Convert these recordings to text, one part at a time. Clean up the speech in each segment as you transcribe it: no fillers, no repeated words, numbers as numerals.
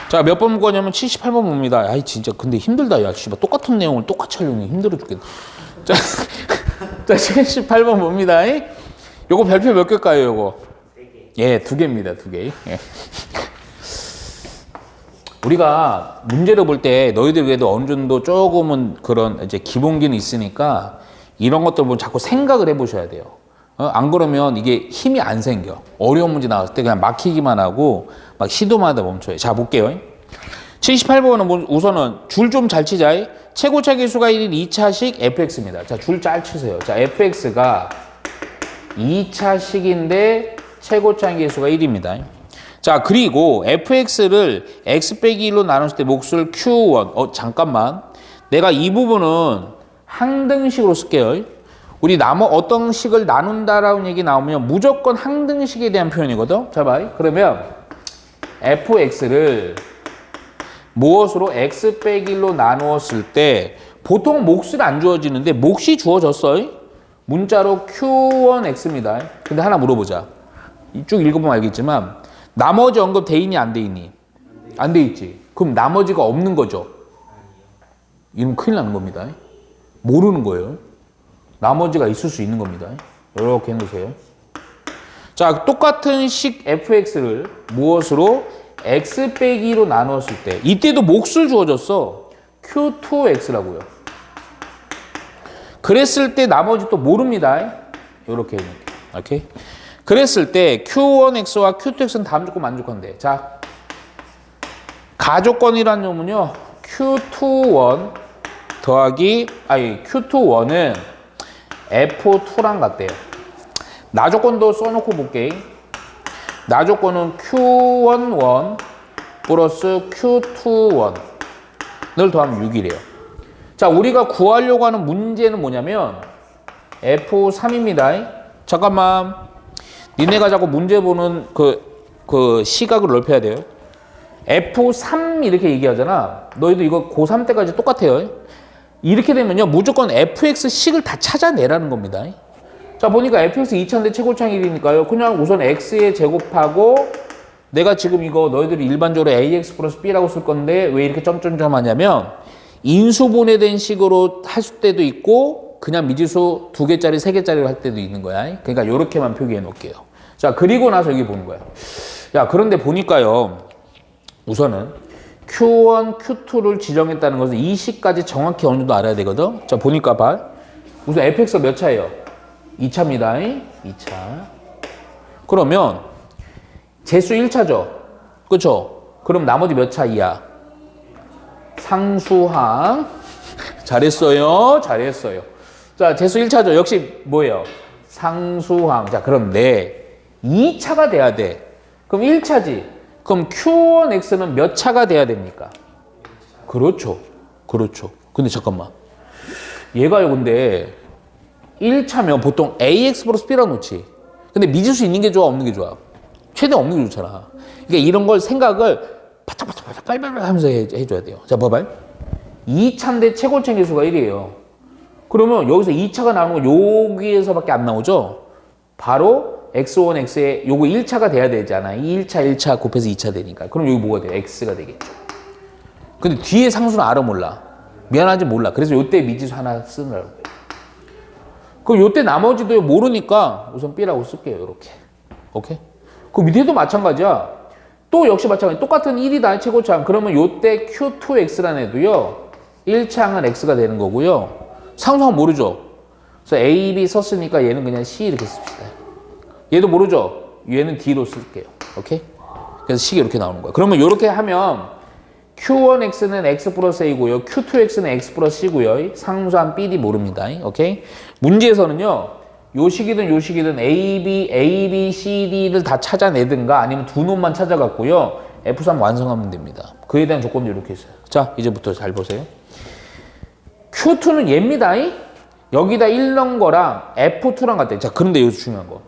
자, 몇 번 거냐면 78번 봅니다. 아이, 진짜, 근데 힘들다. 야, 씨발, 똑같은 내용을 똑같이 하려니 힘들어 죽겠네. 자, 자, 78번 봅니다. 요거 별표 몇 개일까요, 요거? 3개. 예, 2개입니다, 2개. 예. 우리가 문제를 볼 때 너희들 그래도 어느 정도 조금은 그런 이제 기본기는 있으니까 이런 것들 보면 자꾸 생각을 해보셔야 돼요. 안 그러면 이게 힘이 안 생겨. 어려운 문제 나왔을 때 그냥 막히기만 하고 막 시도만 하다 멈춰요. 자, 볼게요. 78번은 우선은 줄 좀 잘 치자. 최고차 계수가 1인 2차식 fx입니다. 자, 줄 잘 치세요. 자, fx가 2차식인데 최고차 계수가 1입니다. 자, 그리고 fx를 x 빼기 1로 나눴을 때 몫을 q1. 잠깐만. 내가 이 부분은 항등식으로 쓸게요. 우리 어떤 식을 나눈다라는 얘기 나오면 무조건 항등식에 대한 표현이거든. 자, 봐. 그러면 fx를 무엇으로 x 빼기 1로 나누었을 때 보통 몫을 안 주어지는데 몫이 주어졌어. 문자로 q1x입니다. 근데 하나 물어보자. 쭉 읽어보면 알겠지만 나머지 언급 돼 있니 안 돼 있니? 안 돼 있지. 그럼 나머지가 없는 거죠. 이러면 큰일 나는 겁니다. 모르는 거예요. 나머지가 있을 수 있는 겁니다. 이렇게 해놓으세요. 자, 똑같은 식 fx를 무엇으로? x 빼기로 나눴을 때 이때도 몫을 주어졌어. q2x라고요. 그랬을 때 나머지 또 모릅니다. 이렇게 해놓을게요. 오케이? 그랬을 때 q1x와 q2x는 다음 조건 만족한대. 자, 가조건이라는 놈은요. q21 더하기 q21은 f2랑 같대요. 나조건도 써놓고 볼게. 나조건은 q11 플러스 q21을 더하면 6이래요. 자, 우리가 구하려고 하는 문제는 뭐냐면 f3입니다. 잠깐만. 니네가 자꾸 문제 보는 그 시각을 넓혀야 돼요. f3 이렇게 얘기하잖아. 너희도 이거 고3 때까지 똑같아요. 이렇게 되면요, 무조건 fx식을 다 찾아내라는 겁니다. 자, 보니까 fx 2차인데 최고차항 1이니까요. 그냥 우선 x에 제곱하고 내가 지금 이거 너희들이 일반적으로 ax 플러스 b라고 쓸 건데 왜 이렇게 점점점 하냐면 인수분해된 식으로 할 때도 있고 그냥 미지수 2개짜리, 3개짜리로 할 때도 있는 거야. 그러니까 이렇게만 표기해 놓을게요. 자, 그리고 나서 여기 보는 거야. 야, 그런데 보니까요, 우선은 Q1, Q2를 지정했다는 것은 이 식까지 정확히 어느 정도 알아야 되거든. 자, 보니까 봐. 우선 fx가 몇 차예요? 2차입니다. 2차. 그러면 재수 1차죠. 그렇죠? 그럼 나머지 몇 차이야? 상수항. 잘했어요. 잘했어요. 자, 재수 1차죠. 역시 뭐예요? 상수항. 자, 그런데 2차가 돼야 돼. 그럼 1차지. 그럼 Q1X는 몇 차가 돼야 됩니까? 그렇죠. 그렇죠. 근데 잠깐만. 얘가요, 근데 1차면 보통 AX 플러스 B라고 놓지. 근데 미지수 있는 게 좋아, 없는 게 좋아? 최대한 없는 게 좋잖아. 그러니까 이런 걸 생각을 바짝바짝 빨리빨리 하면서 해줘야 돼요. 자, 봐봐요. 2차인데 최고차 계수가 1이에요. 그러면 여기서 2차가 나오는 건 여기에서밖에 안 나오죠? 바로 x1, x에 요거 1차가 돼야 되잖아. 1차 곱해서 2차 되니까. 그럼 여기 뭐가 돼요? x가 되겠죠. 근데 뒤에 상수는 알아 몰라. 미안하지 몰라. 그래서 요때 미지수 하나 쓰느라고. 그럼 요때 나머지도 모르니까 우선 b라고 쓸게요. 이렇게. 오케이? 그 밑에도 마찬가지야. 또 역시 마찬가지. 똑같은 1이다. 최고차항. 그러면 요때 q2x라는 애도요. 1차항은 x가 되는 거고요. 상수항 모르죠? 그래서 a, b 썼으니까 얘는 그냥 c 이렇게 씁시다. 얘도 모르죠? 얘는 d로 쓸게요. 오케이? 그래서 식이 이렇게 나오는 거야. 그러면 이렇게 하면 q1x는 x 플러스 a고요. q2x는 x 플러스 c고요. 상수항 b, d 모릅니다. 오케이? 문제에서는요. 요 식이든 요 식이든 a, b, c, d를 다 찾아내든가 아니면 두 놈만 찾아갖고요. f3 완성하면 됩니다. 그에 대한 조건도 이렇게 있어요. 자, 이제부터 잘 보세요. q2는 얘입니다. 여기다 1 넣은 거랑 f2랑 같아요. 자, 그런데 여기서 중요한 거.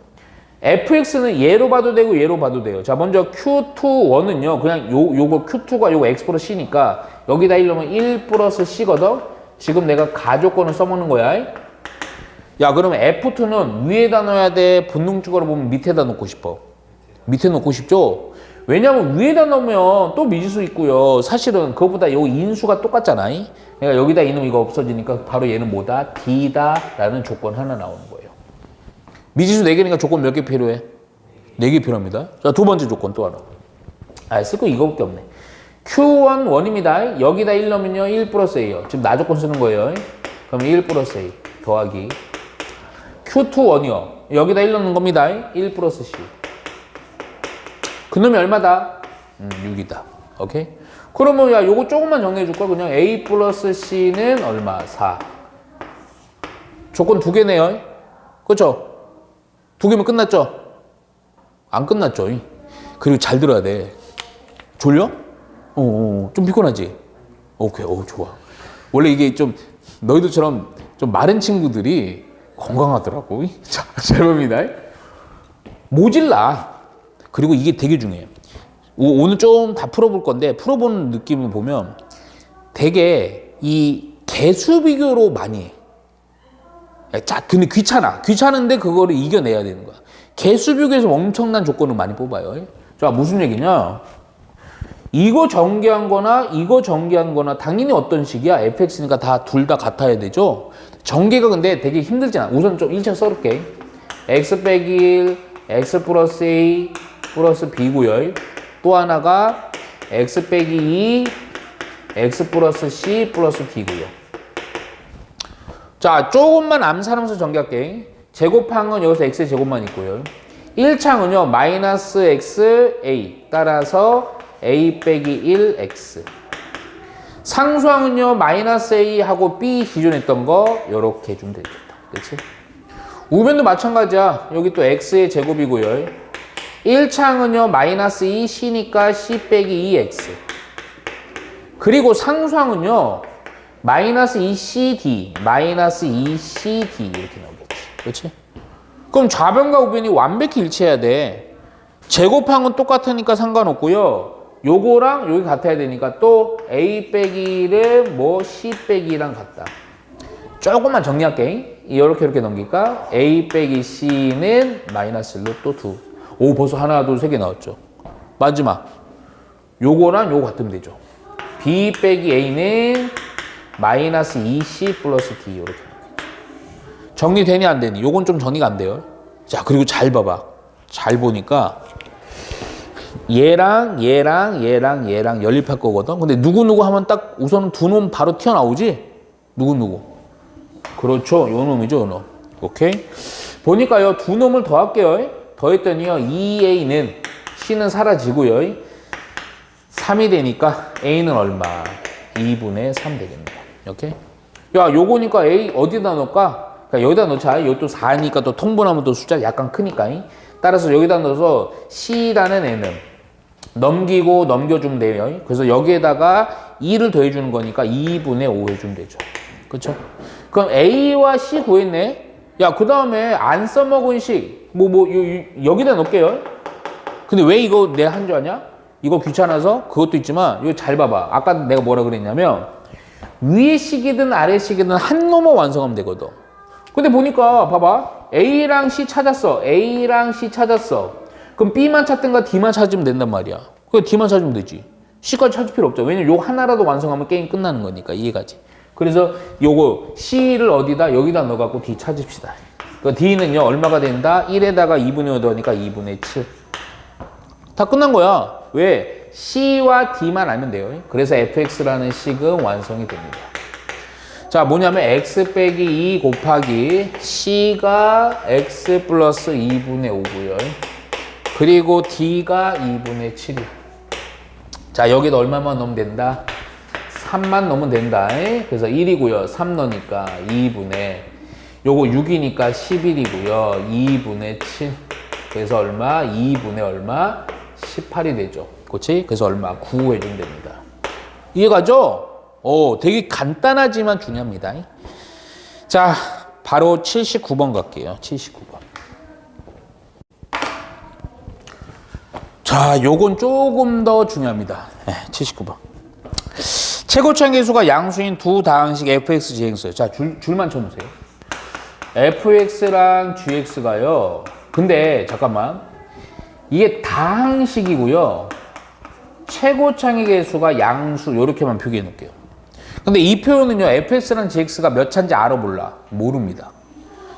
fx는 얘로 봐도 되고 얘로 봐도 돼요. 자, 먼저 q21은요. 그냥 요거 q2가 요거 x 플러스 c니까 여기다 1 넣으면 1 플러스 c거든. 지금 내가 가조건을 써먹는 거야. 야, 그러면 f2는 위에다 넣어야 돼? 본능적으로 보면 밑에다 놓고 싶어? 밑에 놓고 싶죠? 왜냐면 위에다 넣으면 또 미지수 있고요. 사실은 그거보다 요 인수가 똑같잖아. 그러니까 여기다 이놈 이거 없어지니까 바로 얘는 뭐다? D다라는 조건 하나 나오는 거예요. 미지수 4개니까 조건 몇 개 필요해? 4개 필요합니다. 자, 두 번째 조건 또 하나. 쓸 거 이거밖에 없네. Q1 원입니다. 여기다 1 넣으면요 1 플러스 A요. 지금 나 조건 쓰는 거예요. 그러면 1 플러스 A 더하기 Q2 원이요. 여기다 1 넣는 겁니다. 1 플러스 C. 그놈이 얼마다? 6이다. 오케이? 그러면 야 요거 조금만 정리해 줄까? 그냥 A 플러스 C는 얼마? 4. 조건 2개네요. 그쵸? 2개면 끝났죠? 안 끝났죠? 그리고 잘 들어야 돼. 졸려? 좀 피곤하지? 오케이, 좋아. 원래 이게 좀 너희들처럼 좀 마른 친구들이 건강하더라고. 자, 잘 봅니다. 모질라. 그리고 이게 되게 중요해요. 오늘 좀 다 풀어볼 건데 풀어보는 느낌을 보면 되게 이 개수 비교로 많이 해. 자, 근데 귀찮은데 그거를 이겨내야 되는 거야. 개수 비교에서 엄청난 조건을 많이 뽑아요. 자, 무슨 얘기냐? 이거 전개한 거나 이거 전개한 거나 당연히 어떤 식이야? fx니까 다 둘 다 같아야 되죠? 전개가 근데 되게 힘들잖아. 우선 좀 1차 써볼게. x 빼기 1, x 플러스 a 플러스 b고요. 또 하나가 x 빼기 2, x 플러스 c 플러스 d고요. 자, 조금만 암산하면서 전개할게. 제곱항은 여기서 x의 제곱만 있고요. 1창은요 마이너스 x a 따라서 a 빼기 1x. 상수항은요 마이너스 a 하고 b 기존에 했던 거 요렇게 해주면 되겠다. 그렇지? 우변도 마찬가지야. 여기 또 x의 제곱이고요. 1창은요 마이너스 2c니까 c 빼기 2x. 그리고 상수항은요 마이너스 2cd 마이너스 2cd 이렇게 나오겠지. 그렇지? 그럼 좌변과 우변이 완벽히 일치해야 돼. 제곱항은 똑같으니까 상관없고요. 요거랑 여기 같아야 되니까 또 a 빼기 1은 뭐 c 빼기 2랑 같다. 조금만 정리할게. 이렇게 넘기니까 a 빼기 c는 마이너스 1로 또 2. 오, 벌써 하나, 둘, 세 개 나왔죠. 마지막 요거랑 요거 같으면 되죠. b 빼기 a는 마이너스 2c 플러스 d 이렇게. 정리되니 안 되니? 요건 좀 정리가 안 돼요. 자, 그리고 잘 봐봐. 잘 보니까 얘랑 연립할 거거든. 근데 누구 하면 딱 우선 두 놈 바로 튀어나오지? 누구? 그렇죠. 요 놈이죠, 요 놈. 오케이? 보니까요, 두 놈을 더할게요. 더했더니요, 2a는 c는 사라지고요. 3이 되니까 a는 얼마? 2분의 3 되겠네요. 오케이? 야, 요거니까 a 어디다 넣을까? 그러니까 여기다 넣자. 이것도 4니까 또 통분하면 또 숫자 약간 크니까. 따라서 여기다 넣어서 c라는 애는 넘기고 넘겨주면 돼요. 그래서 여기에다가 2를 더해주는 거니까 2분의 5 해주면 되죠. 그쵸? 그럼 a와 c 구했네. 야, 그 다음에 안 써먹은 식 여기다 넣을게요. 근데 왜 이거 내가 한 줄 아냐? 이거 귀찮아서 그것도 있지만 이거 잘 봐봐. 아까 내가 뭐라 그랬냐면 위의 식이든 아래 식이든 한 놈만 완성하면 되거든. 근데 보니까 봐봐. A랑 C 찾았어. 그럼 B만 찾든가 D만 찾으면 된단 말이야. 그래 D만 찾으면 되지. C까지 찾을 필요 없죠. 왜냐면 요 하나라도 완성하면 게임 끝나는 거니까. 이해가지? 그래서 요거 C를 어디다? 여기다 넣어갖고 D 찾읍시다. 그 D는요 얼마가 된다? 1에다가 2분의 5 더하니까 2분의 7. 다 끝난 거야. 왜? C와 D만 알면 돼요. 그래서 fx라는 식은 완성이 됩니다. 자, 뭐냐면 x 빼기 2 곱하기 c가 x 플러스 2분의 5고요. 그리고 d가 2분의 7이요. 자, 여기다 얼마만 넣으면 된다? 3만 넣으면 된다. 그래서 1이고요. 3 넣으니까 2분의 요거 6이니까 11이고요. 2분의 7. 그래서 얼마? 2분의 얼마? 18이 되죠. 그렇지? 그래서 얼마? 9 해주면 됩니다. 이해가죠? 되게 간단하지만 중요합니다. 자, 바로 79번 갈게요. 79번. 자, 요건 조금 더 중요합니다. 79번. 최고차항 계수가 양수인 두 다항식 fx, gx예요. 자, 줄만 쳐주세요. fx랑 gx가요. 근데 잠깐만. 이게 다항식이고요. 최고창의 개수가 양수 이렇게만 표기해 놓을게요. 근데 이 표현은요. fx랑 gx가 몇 차인지 알아 몰라? 모릅니다.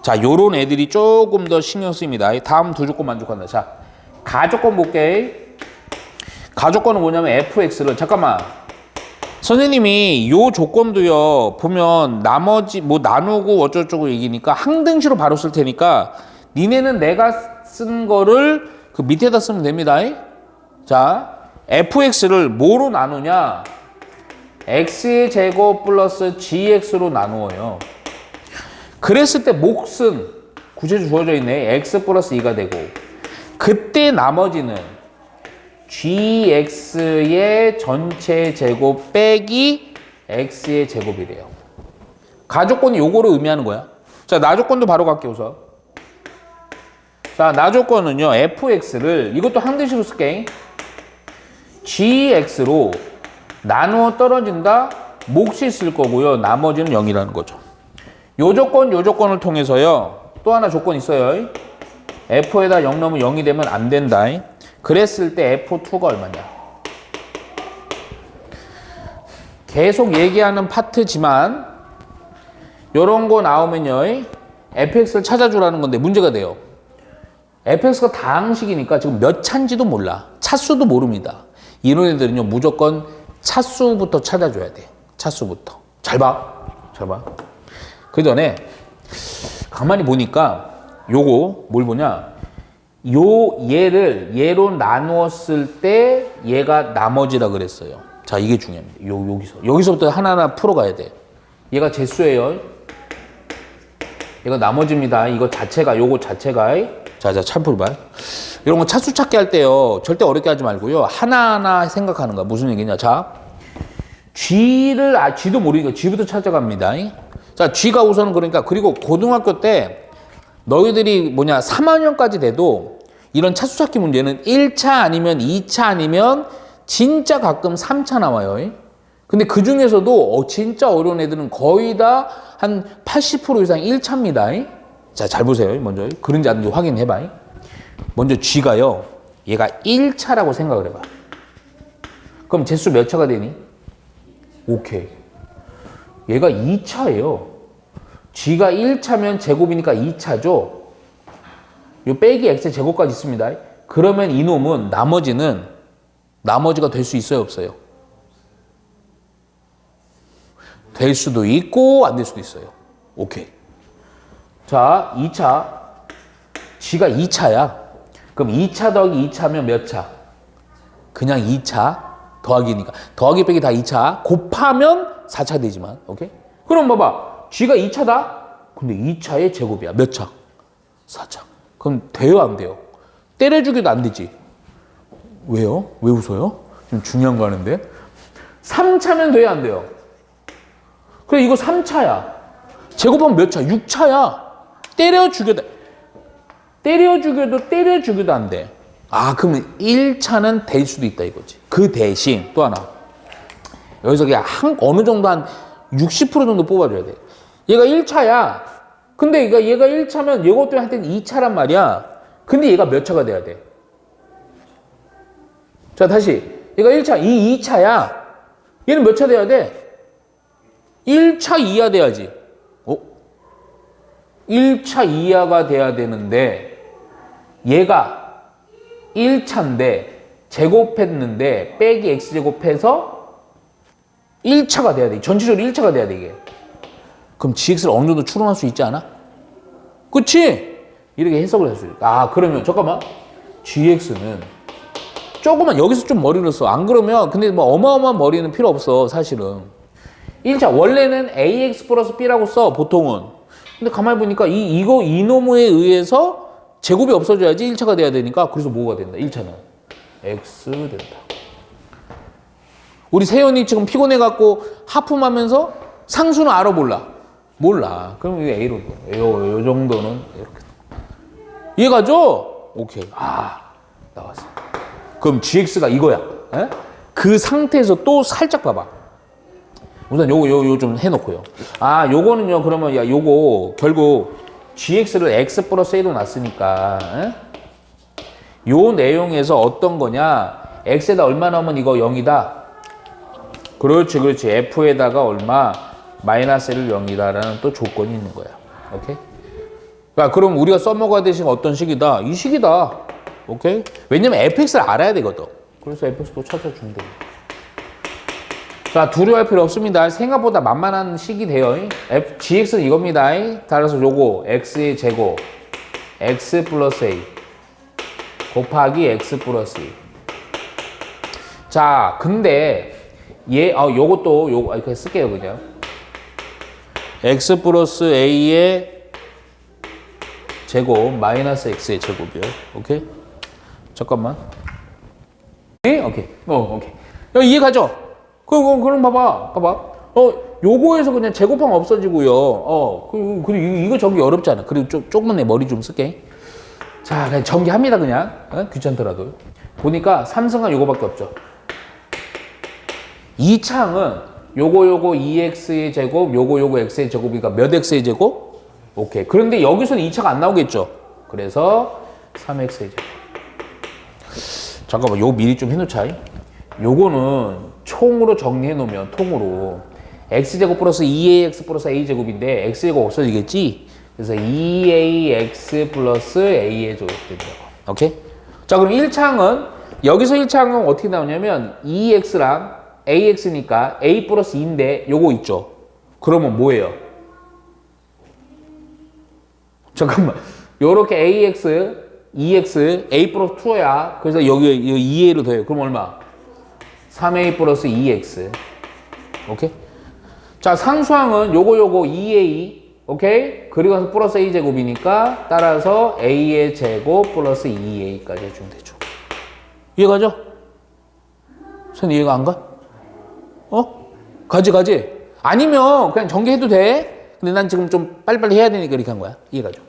자, 요런 애들이 조금 더 신경 쓰입니다. 다음 두 조건 만족한다. 자, 가조건 볼게. 가조건은 뭐냐면 fx를 잠깐만. 선생님이 요 조건도요. 보면 나머지 뭐 나누고 어쩌고저쩌고 얘기니까 항등식으로 바로 쓸 테니까 니네는 내가 쓴 거를 그 밑에다 쓰면 됩니다. 자, fx를 뭐로 나누냐? x의 제곱 플러스 gx로 나누어요. 그랬을 때 몫은 구체적으로 주어져 있네. x 플러스 2가 되고 그때 나머지는 gx의 전체 제곱 빼기 x의 제곱이래요. 가조건이 요거를 의미하는 거야. 자, 나조건도 바로 갈게요. 우선. 자, 나조건은요. fx를 이것도 항등식으로 쓸게. gx로 나누어 떨어진다. 몫이 있을 거고요. 나머지는 0이라는 거죠. 요 조건을 통해서요. 또 하나 조건 있어요. f에다 0 넣으면 0이 되면 안 된다. 그랬을 때 f2가 얼마냐? 계속 얘기하는 파트지만 요런 거 나오면요. fx를 찾아주라는 건데 문제가 돼요. fx가 다항식이니까 지금 몇 차인지도 몰라. 차수도 모릅니다. 이런 애들은요. 무조건 차수부터 찾아줘야 돼. 차수부터. 잘 봐. 잘 봐. 그 전에 가만히 보니까 요거 뭘 보냐? 얘로 나누었을 때 얘가 나머지라 그랬어요. 자, 이게 중요합니다. 여기서부터 하나하나 풀어가야 돼. 얘가 제수예요. 얘가 나머지입니다. 요거 자체가. 자, 참풀 봐. 이런 거 차수 찾기 할 때요. 절대 어렵게 하지 말고요. 하나하나 생각하는 거야. 무슨 얘기냐? 자, G도 모르니까 G부터 찾아갑니다. 자, G가 우선은 그러니까 그리고 고등학교 때 너희들이 3학년까지 돼도 이런 차수 찾기 문제는 1차 아니면 2차 아니면 진짜 가끔 3차 나와요. 근데 그 중에서도 진짜 어려운 애들은 거의 다 한 80% 이상 1차입니다. 자, 잘 보세요. 먼저 그런지 안 그런지 확인해봐. 먼저 G가요. 얘가 1차라고 생각을 해봐. 그럼 제수 몇 차가 되니? 오케이. 얘가 2차예요. G가 1차면 제곱이니까 2차죠. 요 빼기 X의 제곱까지 있습니다. 그러면 이놈은 나머지가 될 수 있어요, 없어요? 될 수도 있고 안 될 수도 있어요. 오케이. 자, 2차. G가 2차야. 그럼 2차 더하기 2차면 몇 차? 그냥 2차 더하기니까. 더하기 빼기 다 2차. 곱하면 4차 되지만. 오케이? 그럼 봐봐. G가 2차다? 근데 2차의 제곱이야. 몇 차? 4차. 그럼 돼요, 안 돼요? 때려주기도 안 되지. 왜요? 왜 웃어요? 좀 중요한 거 하는데. 3차면 돼요, 안 돼요? 그래, 이거 3차야. 제곱하면 몇 차? 6차야. 때려주기도 안 돼. 아, 그러면 1차는 될 수도 있다 이거지. 그 대신 또 하나. 여기서 그냥 어느 정도 한 60% 정도 뽑아줘야 돼. 얘가 1차야. 근데 얘가 1차면 이것도 한테는 2차란 말이야. 근데 얘가 몇 차가 돼야 돼? 자, 다시. 얘가 1차, 2차야. 얘는 몇 차 돼야 돼? 1차 이하 돼야지. 1차 이하가 돼야 되는데 얘가 1차인데 제곱했는데 빼기 x제곱해서 1차가 돼야 돼. 전체적으로 1차가 돼야 돼, 이게. 그럼 gx를 어느 정도 추론할 수 있지 않아? 그치? 이렇게 해석을 할 수 있어. 아, 그러면 잠깐만. gx는 조금만 여기서 좀 머리를 써. 안 그러면 근데 어마어마한 머리는 필요 없어, 사실은. 1차 원래는 ax 플러스 b라고 써, 보통은. 근데 가만히 보니까 이놈에 의해서 제곱이 없어져야지 1차가 돼야 되니까 그래서 뭐가 된다? 1차는 x 된다. 우리 세연이 지금 피곤해갖고 하품하면서 상수는 알아 몰라. 그럼 이게 a로 돼. 요 정도는 이렇게. 이해가죠? 오케이. 아, 나왔어. 그럼 gx가 이거야. 에? 그 상태에서 또 살짝 봐봐. 우선 요거 좀 해놓고요. 아, 요거는요, 그러면, 요거, 결국, gx를 x 플러스 a로 놨으니까, 요 내용에서 어떤 거냐? x에다 얼마 넣으면 이거 0이다. 그렇지, 그렇지. f에다가 얼마? 마이너스 1을 0이다라는 또 조건이 있는 거야. 오케이? 그러니까 그럼 우리가 써먹어야 되는 식은 어떤 식이다? 이 식이다. 오케이? 왜냐면 fx를 알아야 되거든. 그래서 fx도 찾아주면 돼. 자, 두려워할 필요 없습니다. 생각보다 만만한 식이 돼요. gx는 이겁니다. 따라서 요거 x의 제곱 x 플러스 a 곱하기 x 플러스 2. 자, 근데 요것도 그냥 쓸게요, 그냥. x 플러스 a의 제곱 마이너스 x의 제곱이요. 오케이? 잠깐만. 오케이? 오케이. 이해가죠? 그럼 봐봐. 요거에서 그냥 제곱하면 없어지고요. 그리고 이거 저기 어렵잖아. 그리고 조금만 내 머리 좀 쓸게. 자, 그냥 전개합니다, 그냥. 귀찮더라도. 보니까 3승은 요거밖에 없죠. 이 창은 요거 2x의 제곱, 요거 x의 제곱이니까 몇 x의 제곱? 오케이. 그런데 여기서는 2차가 안 나오겠죠. 그래서 3x의 제곱. 잠깐만, 요거 미리 좀 해놓자. 요거는 총으로 정리해 놓으면 통으로 x제곱 플러스 2ax 플러스 a제곱인데 x제곱 없어지겠지? 그래서 2ax 플러스 a의 제곱이 된다고. 오케이? 자, 그럼 1창은 여기서 1창은 어떻게 나오냐면 2x랑 ax니까 a 플러스 2인데 요거 있죠? 그러면 뭐예요? 잠깐만. 요렇게 ax, 2x, a 플러스 2야. 그래서 여기 2a로 더해요. 그럼 얼마? 3a 플러스 2x. 오케이? 자, 상수항은 요거 2a. 오케이? 그리고 나서 플러스 a 제곱이니까 따라서 a의 제곱 플러스 2a까지 해주면 되죠. 이해가죠? 선 이해가 안 가? 가지. 아니면 그냥 전개해도 돼. 근데 난 지금 좀 빨리빨리 해야 되니까 이렇게 한 거야. 이해가죠?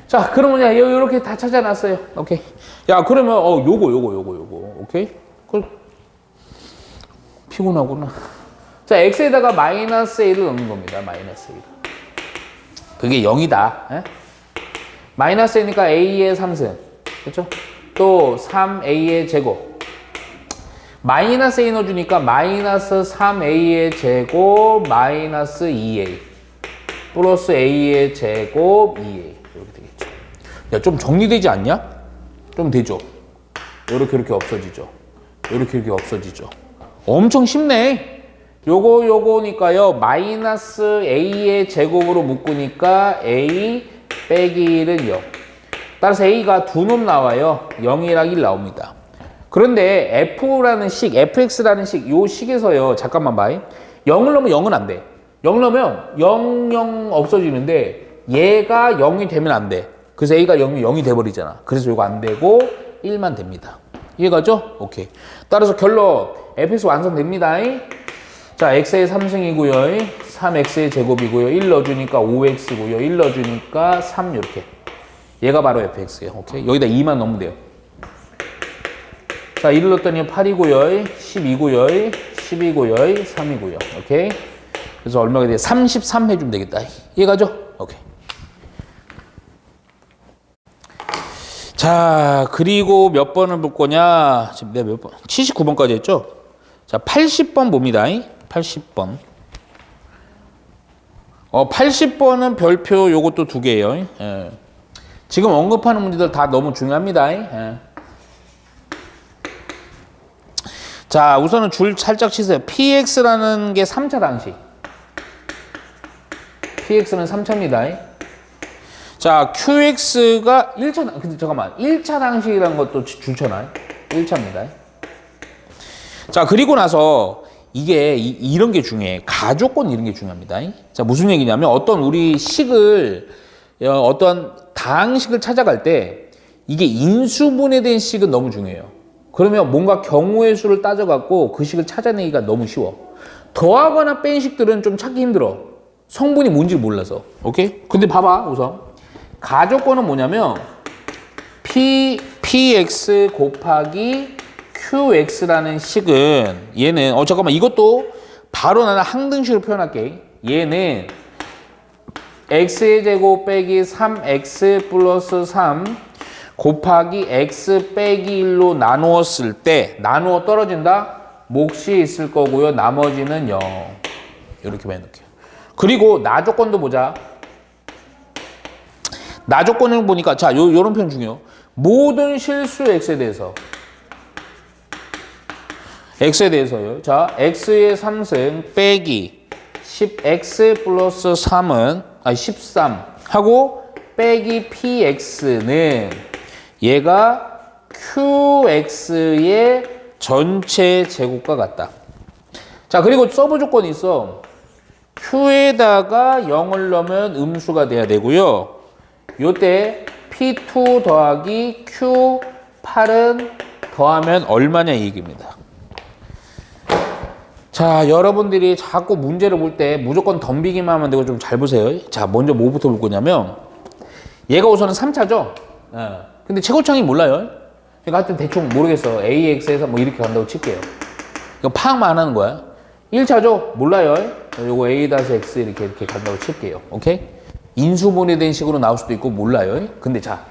자, 그러면 야, 요렇게 다 찾아놨어요. 오케이. 야, 그러면 요거. 오케이? 피곤하구나. 자, x에다가 마이너스 1을 넣는 겁니다. 마이너스 1. 그게 0이다. 에? 마이너스 1이니까 a의 3승. 그렇죠? 또 3a의 제곱. 마이너스 a 넣어주니까 마이너스 3a의 제곱 마이너스 2a 플러스 a의 제곱 2a 이렇게 되겠죠. 야, 좀 정리되지 않냐? 좀 되죠. 이렇게 없어지죠. 이렇게 없어지죠. 엄청 쉽네. 요거니까요. 마이너스 a의 제곱으로 묶으니까 a 빼기 1은 0. 따라서 a가 두 놈 나와요. 0이랑 1 나옵니다. 그런데 f라는 식, fx라는 식, 요 식에서요. 잠깐만 봐. 0을 넣으면 0은 안 돼. 0 넣으면 0 없어지는데 얘가 0이 되면 안 돼. 그래서 a가 0이 돼버리잖아. 그래서 요거 안 되고 1만 됩니다. 이해가죠? 오케이. 따라서 결론 fx 완성됩니다. 자, x의 3승이고요. 3x의 제곱이고요. 1 넣어주니까 5x고요. 1 넣어주니까 3 이렇게. 얘가 바로 fx예요. 오케이. 여기다 2만 넣으면 돼요. 자, 1을 넣었더니 8이고요. 12고요. 12고요. 3이고요. 오케이. 그래서 얼마가 돼? 33 해주면 되겠다. 이해가죠? 오케이. 자, 그리고 몇 번을 볼 거냐? 지금 내가 몇 번? 79번까지 했죠? 자, 80번 봅니다. 80번. 80번은 별표 요것도 두 개예요. 예. 지금 언급하는 문제들 다 너무 중요합니다. 예. 자, 우선은 줄 살짝 치세요. px라는 게 3차 당식. px는 3차입니다. 자, qx가 1차, 근데 잠깐만. 1차 당식이라는 것도 줄쳐놔요. 1차입니다. 자, 그리고 나서 이게 이런 게 중요해. 가조건 이런 게 중요합니다. 자, 무슨 얘기냐면 어떤 우리 식을 어떤 다항식을 찾아갈 때 이게 인수분해 된 식은 너무 중요해요. 그러면 뭔가 경우의 수를 따져갖고 그 식을 찾아내기가 너무 쉬워. 더하거나 뺀 식들은 좀 찾기 힘들어. 성분이 뭔지 몰라서. 오케이? 근데 봐봐, 우선. 가조건은 뭐냐면 px 곱하기 qx라는 식은 얘는 잠깐만 이것도 바로 나는 항등식으로 표현할게. 얘는 x의 제곱 빼기 3x 플러스 3 곱하기 x 빼기 1로 나누었을 때 나누어 떨어진다? 몫이 있을 거고요. 나머지는 0. 이렇게 해놓을게요. 그리고 나 조건도 보자. 나 조건을 보니까 자, 요런 표현 중요해요. 모든 실수 x에 대해서 x에요. 자, x의 3승 빼기 10x 플러스 3은 13 하고 빼기 px는 얘가 qx의 전체 제곱과 같다. 자, 그리고 서브 조건이 있어. q에다가 0을 넣으면 음수가 돼야 되고요. 요때 p2 더하기 q8은 더하면 얼마냐 이 얘기입니다. 자, 여러분들이 자꾸 문제를 볼 때 무조건 덤비기만 하면 되고 좀 잘 보세요. 자, 먼저 뭐부터 볼 거냐면 얘가 우선은 3차죠. 근데 최고창이 몰라요. 그러니까 하여튼 대충 모르겠어. AX에서 뭐 이렇게 간다고 칠게요. 이거 파악만 안 하는 거야. 1차죠? 몰라요. 요거 A-X 이렇게 간다고 칠게요. 오케이? 인수분해된 식으로 나올 수도 있고 몰라요. 근데 자,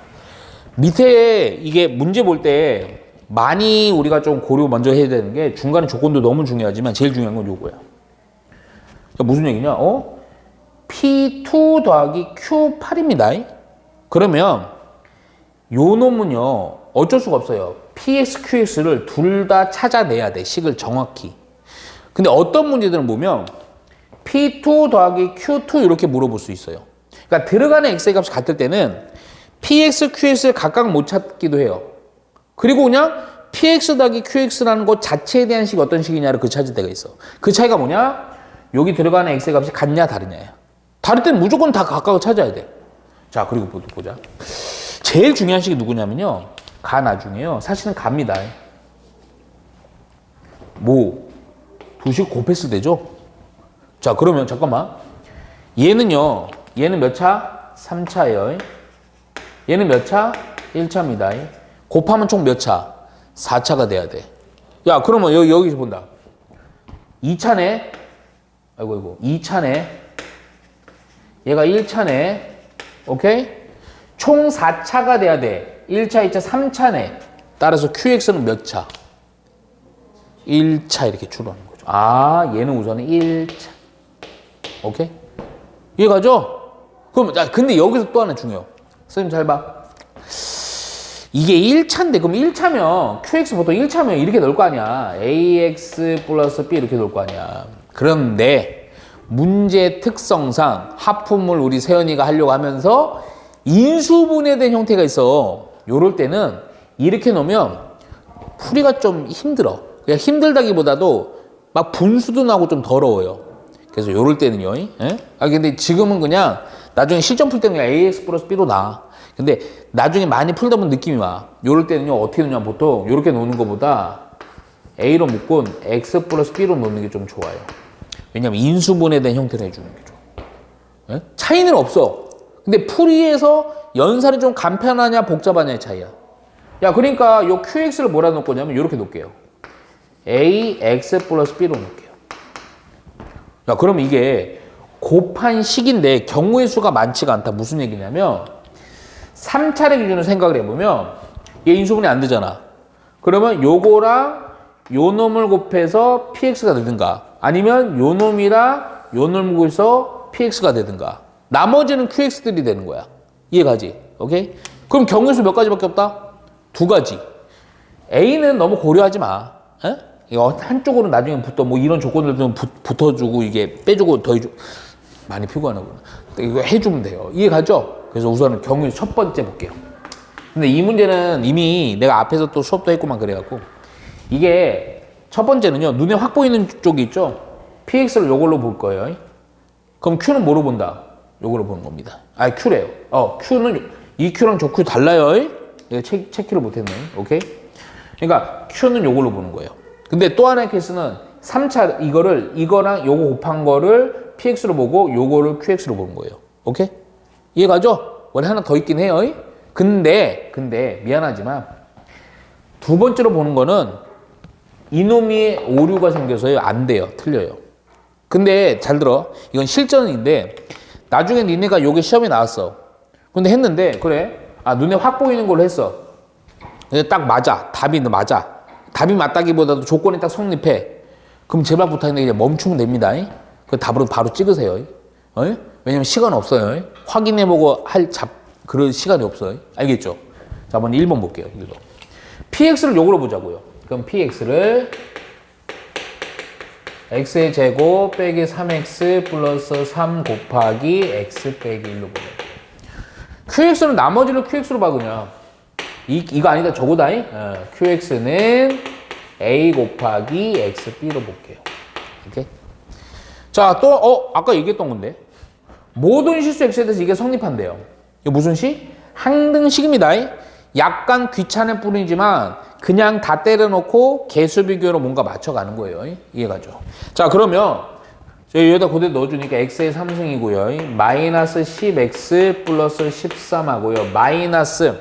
밑에 이게 문제 볼 때 많이 우리가 좀 고려 먼저 해야 되는 게 중간에 조건도 너무 중요하지만 제일 중요한 건 요거야. 그러니까 무슨 얘기냐? P2 더하기 Q8입니다. 그러면 요 놈은요 어쩔 수가 없어요. PX, QX를 둘 다 찾아내야 돼. 식을 정확히. 근데 어떤 문제들은 보면 P2 더하기 Q2 이렇게 물어볼 수 있어요. 그러니까 들어가는 X의 값이 같을 때는 PX, QX를 각각 못 찾기도 해요. 그리고 그냥 PX 더하기 QX라는 것 자체에 대한 식이 어떤 식이냐를 찾을 때가 있어. 그 차이가 뭐냐? 여기 들어가는 X의 값이 같냐 다르냐야. 다를 땐 무조건 다 각각을 찾아야 돼. 자, 그리고 보자. 제일 중요한 식이 누구냐면요. 가 나중에요. 사실은 갑니다. 뭐 두식 곱했을 때죠. 자, 그러면 잠깐만. 얘는요. 얘는 몇 차? 3차예요. 얘는 몇 차? 1차입니다. 곱하면 총 몇 차? 4차가 돼야 돼. 야, 그러면 여기서 본다. 2차네. 아이고. 2차네. 얘가 1차네. 오케이? 총 4차가 돼야 돼. 1차, 2차, 3차네. 따라서 QX는 몇 차? 1차 이렇게 추론하는 거죠. 아, 얘는 우선은 1차. 오케이? 이해가죠? 그럼, 근데 여기서 또 하나 중요해요. 선생님 잘 봐. 이게 1차인데, 그럼 1차면, QX 보통 1차면 이렇게 넣을 거 아니야. AX 플러스 B 이렇게 넣을 거 아니야. 그런데, 문제 특성상 하품을 우리 세연이가 하려고 하면서 인수분해된 형태가 있어. 요럴 때는 이렇게 놓으면 풀이가 좀 힘들어. 그냥 힘들다기보다도 막 분수도 나고 좀 더러워요. 그래서 요럴 때는요. 예? 근데 지금은 그냥 나중에 실전 풀 때는 그냥 AX 플러스 B로 나. 근데 나중에 많이 풀다 보면 느낌이 와. 요럴 때는요. 어떻게 놓냐 보통 요렇게 놓는 것보다 A로 묶고 X 플러스 B로 놓는 게 좀 좋아요. 왜냐면 인수분해된 형태로 해주는 게 좋아. 예? 차이는 없어. 근데 풀이에서 연산이 좀 간편하냐 복잡하냐의 차이야. 야, 그러니까 요 QX를 뭐라 놓을 거냐면 이렇게 놓을게요. AX 플러스 B로 놓을게요. 야, 그럼 이게 곱한 식인데 경우의 수가 많지가 않다. 무슨 얘기냐면 3차례 기준으로 생각을 해보면 얘 인수분해 안 되잖아. 그러면 요거랑 요 놈을 곱해서 PX가 되든가 아니면 요 놈이랑 요 놈을 곱해서 PX가 되든가 나머지는 QX들이 되는 거야. 이해가지? 오케이? 그럼 경우의 수 몇 가지밖에 없다? 2가지. A는 너무 고려하지 마. 에? 이거 한쪽으로 나중에 뭐 이런 조건들 좀 붙어주고 이게 빼주고 더해주고 많이 피곤하구나. 이거 해주면 돼요. 이해가죠? 그래서 우선은 경우의 첫 번째 볼게요. 근데 이 문제는 이미 내가 앞에서 또 수업도 했구만 그래갖고 이게 첫 번째는요. 눈에 확 보이는 쪽이 있죠? PX를 요걸로 볼 거예요. 그럼 Q는 뭐로 본다? 요걸로 보는 겁니다. Q래요. Q는 이 Q랑 저 Q 달라요. 내가 체크를 못했네. 오케이? 그러니까 Q는 요걸로 보는 거예요. 근데 또 하나의 케이스는 3차 이거랑 요거 곱한 거를 PX로 보고 요거를 QX로 보는 거예요. 오케이? 이해가죠? 원래 하나 더 있긴 해요. 근데 미안하지만 두 번째로 보는 거는 이놈이 오류가 생겨서요. 안 돼요. 틀려요. 근데 잘 들어. 이건 실전인데 나중에 니네가 요게 시험에 나왔어. 근데 했는데 그래. 눈에 확 보이는 걸로 했어. 근데 딱 맞아. 답이 맞아. 답이 맞다기보다도 조건이 딱 성립해. 그럼 제발 부탁인데 그냥 멈추면 됩니다. 그 답으로 바로 찍으세요. 왜냐면 시간 없어요. 확인해보고 그럴 시간이 없어요. 알겠죠? 자, 먼저 1번 볼게요. 1번. px를 요걸로 보자고요. 그럼 px를 x의 제곱 빼기 3x 플러스 3 곱하기 x 빼기 1로 보자. qx는 나머지를 qx로 봐 그냥. 이거 아니다 저거다. qx는 a 곱하기 xb로 볼게요. 오케이? 자, 또 아까 얘기했던 건데 모든 실수 x에 대해서 이게 성립한대요. 이게 무슨 식? 항등식입니다. 약간 귀찮을 뿐이지만 그냥 다 때려놓고 개수 비교로 뭔가 맞춰가는 거예요. 이해가죠? 자, 그러면 여기다 그대로 넣어주니까 x의 3승이고요. 마이너스 10x 플러스 13 하고요. 마이너스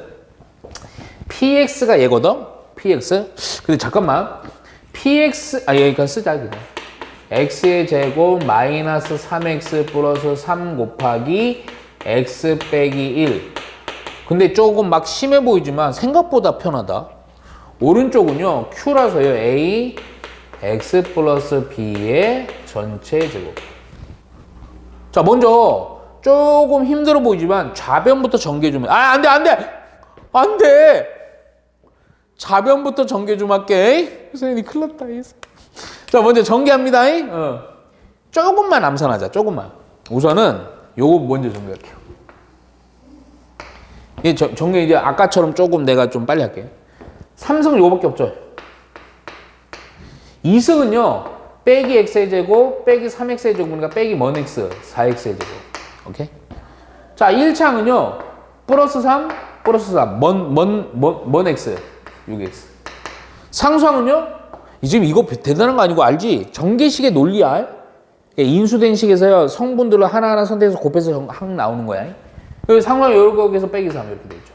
px가 얘거든? px. 근데 잠깐만. px, 여기까지 쓰자, 그냥. x의 제곱 마이너스 3x 플러스 3 곱하기 x 빼기 1. 근데 조금 막 심해 보이지만 생각보다 편하다. 오른쪽은요, q라서요, a, x 플러스 b의 전체 제곱. 자, 먼저 조금 힘들어 보이지만 좌변부터 전개 좀 해. 안 돼! 좌변부터 전개 좀 할게. 선생님, 큰일 났다. 자, 먼저 전개합니다. 조금만 암산하자, 조금만. 우선은 요거 먼저 전개할게요. 전개 이제 아까처럼 조금 내가 좀 빨리 할게요. 3승은 요거밖에 없죠. 2승은요, 빼기 x의 제곱, 빼기 3x의 제곱이니까 빼기 먼 x, 4x의 제곱. 오케이? 자, 1창은요, 플러스 3, 플러스 3, 먼 x, 6x. 상수항은요, 지금 이거 대단한 거 아니고 알지? 전개식의 논리야. 인수된 식에서요, 성분들을 하나하나 선택해서 곱해서 항 나오는 거야. 여기 상수항 여기서 빼기 3 이렇게 되죠.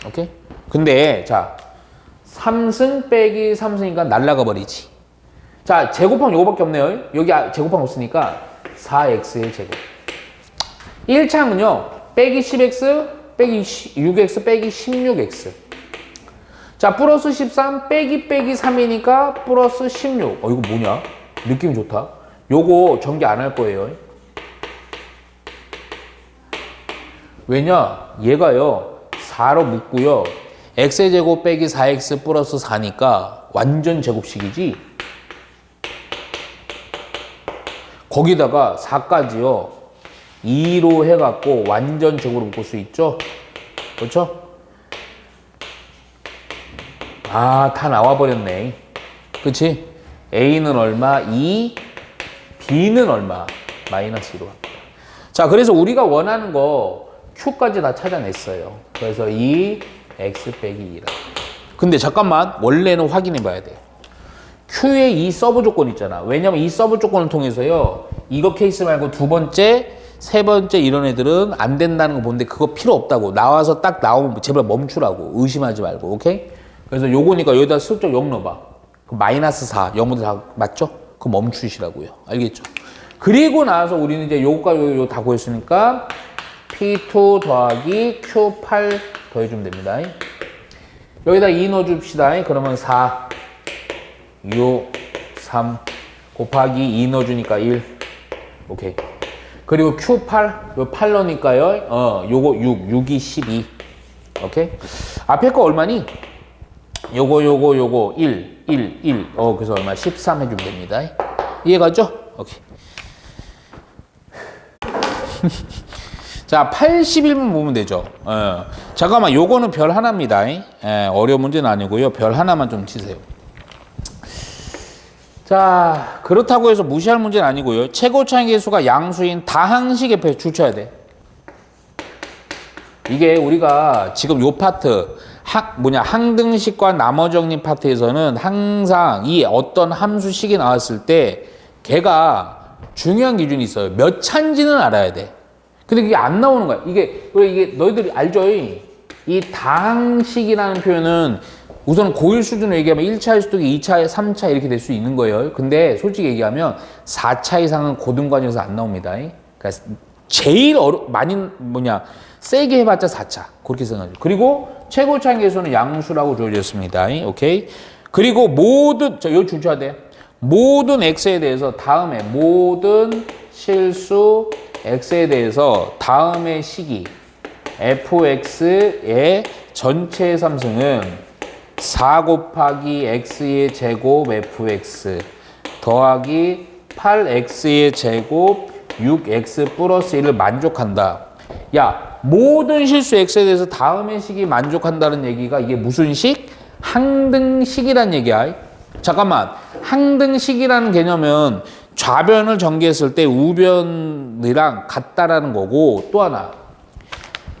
오케이? 근데, 자, 3승 빼기 3승이니까 날라가 버리지. 자, 제곱하면 요거밖에 없네요. 여기 제곱하면 없으니까 4x의 제곱. 1창은요, 빼기 10x, 빼기 6x, 빼기 16x. 자, 플러스 13, 빼기 3이니까 플러스 16. 이거 뭐냐? 느낌 좋다. 요거 전개 안 할 거예요. 왜냐? 얘가요, 4로 묶고요. x의 제곱 빼기 4x 플러스 4니까 완전 제곱식이지. 거기다가 4까지요. 2로 해갖고 완전 제곱으로 묶을 수 있죠? 그렇죠? 다 나와버렸네. 그치? A는 얼마? 2, B는 얼마? 마이너스 2로 합니다. 자, 그래서 우리가 원하는 거 Q까지 다 찾아냈어요. 그래서 2, X 빼기 2라. 근데 잠깐만, 원래는 확인해 봐야 돼요. Q의 이 서브 조건 있잖아. 왜냐면 이 서브 조건을 통해서요, 이거 케이스 말고 두 번째, 세 번째 이런 애들은 안 된다는 거 보는데 그거 필요 없다고. 나와서 딱 나오면 제발 멈추라고. 의심하지 말고. 오케이? 그래서 요거니까 여기다 슬쩍 0 넣어봐. 그럼 마이너스 4, 0부터 4 맞죠? 그럼 멈추시라고요. 알겠죠? 그리고 나서 우리는 이제 요거과 요거 다 구했으니까 P2 더하기 Q8 더해주면 됩니다. 여기다 2 넣어줍시다. 그러면 4, 6, 3 곱하기 2 넣어주니까 1. 오케이. 그리고 Q8, 요 8 넣으니까요. 요거 6이 12. 오케이. 앞에 거 얼마니? 요거 1. 그래서 얼마? 13 해주면 됩니다. 이해가죠? 오케이. 자, 81번 보면 되죠. 잠깐만, 요거는 별 하나입니다. 어려운 문제는 아니고요. 별 하나만 좀 치세요. 자, 그렇다고 해서 무시할 문제는 아니고요. 최고차의 개수가 양수인 다항식의 배 줄쳐야 돼. 이게 우리가 지금 요 파트 항등식과 나머정리 파트에서는 항상 이 어떤 함수식이 나왔을 때 걔가 중요한 기준이 있어요. 몇 차인지는 알아야 돼. 근데 그게 안 나오는 거야. 이게 너희들이 알죠? 이 다항식이라는 표현은 우선 고1 수준으로 얘기하면 1차 수득이 2차, 3차 이렇게 될 수 있는 거예요. 근데 솔직히 얘기하면 4차 이상은 고등과정에서 안 나옵니다. 그러니까 제일 많이 세게 해봤자 4차. 그렇게 생각하죠. 그리고 최고차항 계수는 양수라고 주어졌습니다. 오케이. 그리고 모든, 이거 주셔야 돼. 모든 x에 대해서 다음에 모든 실수 x에 대해서 다음의 식이 fx의 전체 삼승은 4 곱하기 x의 제곱 fx 더하기 8x의 제곱 6x 플러스 1을 만족한다. 야, 모든 실수 x에 대해서 다음의 식이 만족한다는 얘기가 이게 무슨 식? 항등식이란 얘기야. 잠깐만, 항등식이라는 개념은 좌변을 전개했을 때 우변이랑 같다라는 거고, 또 하나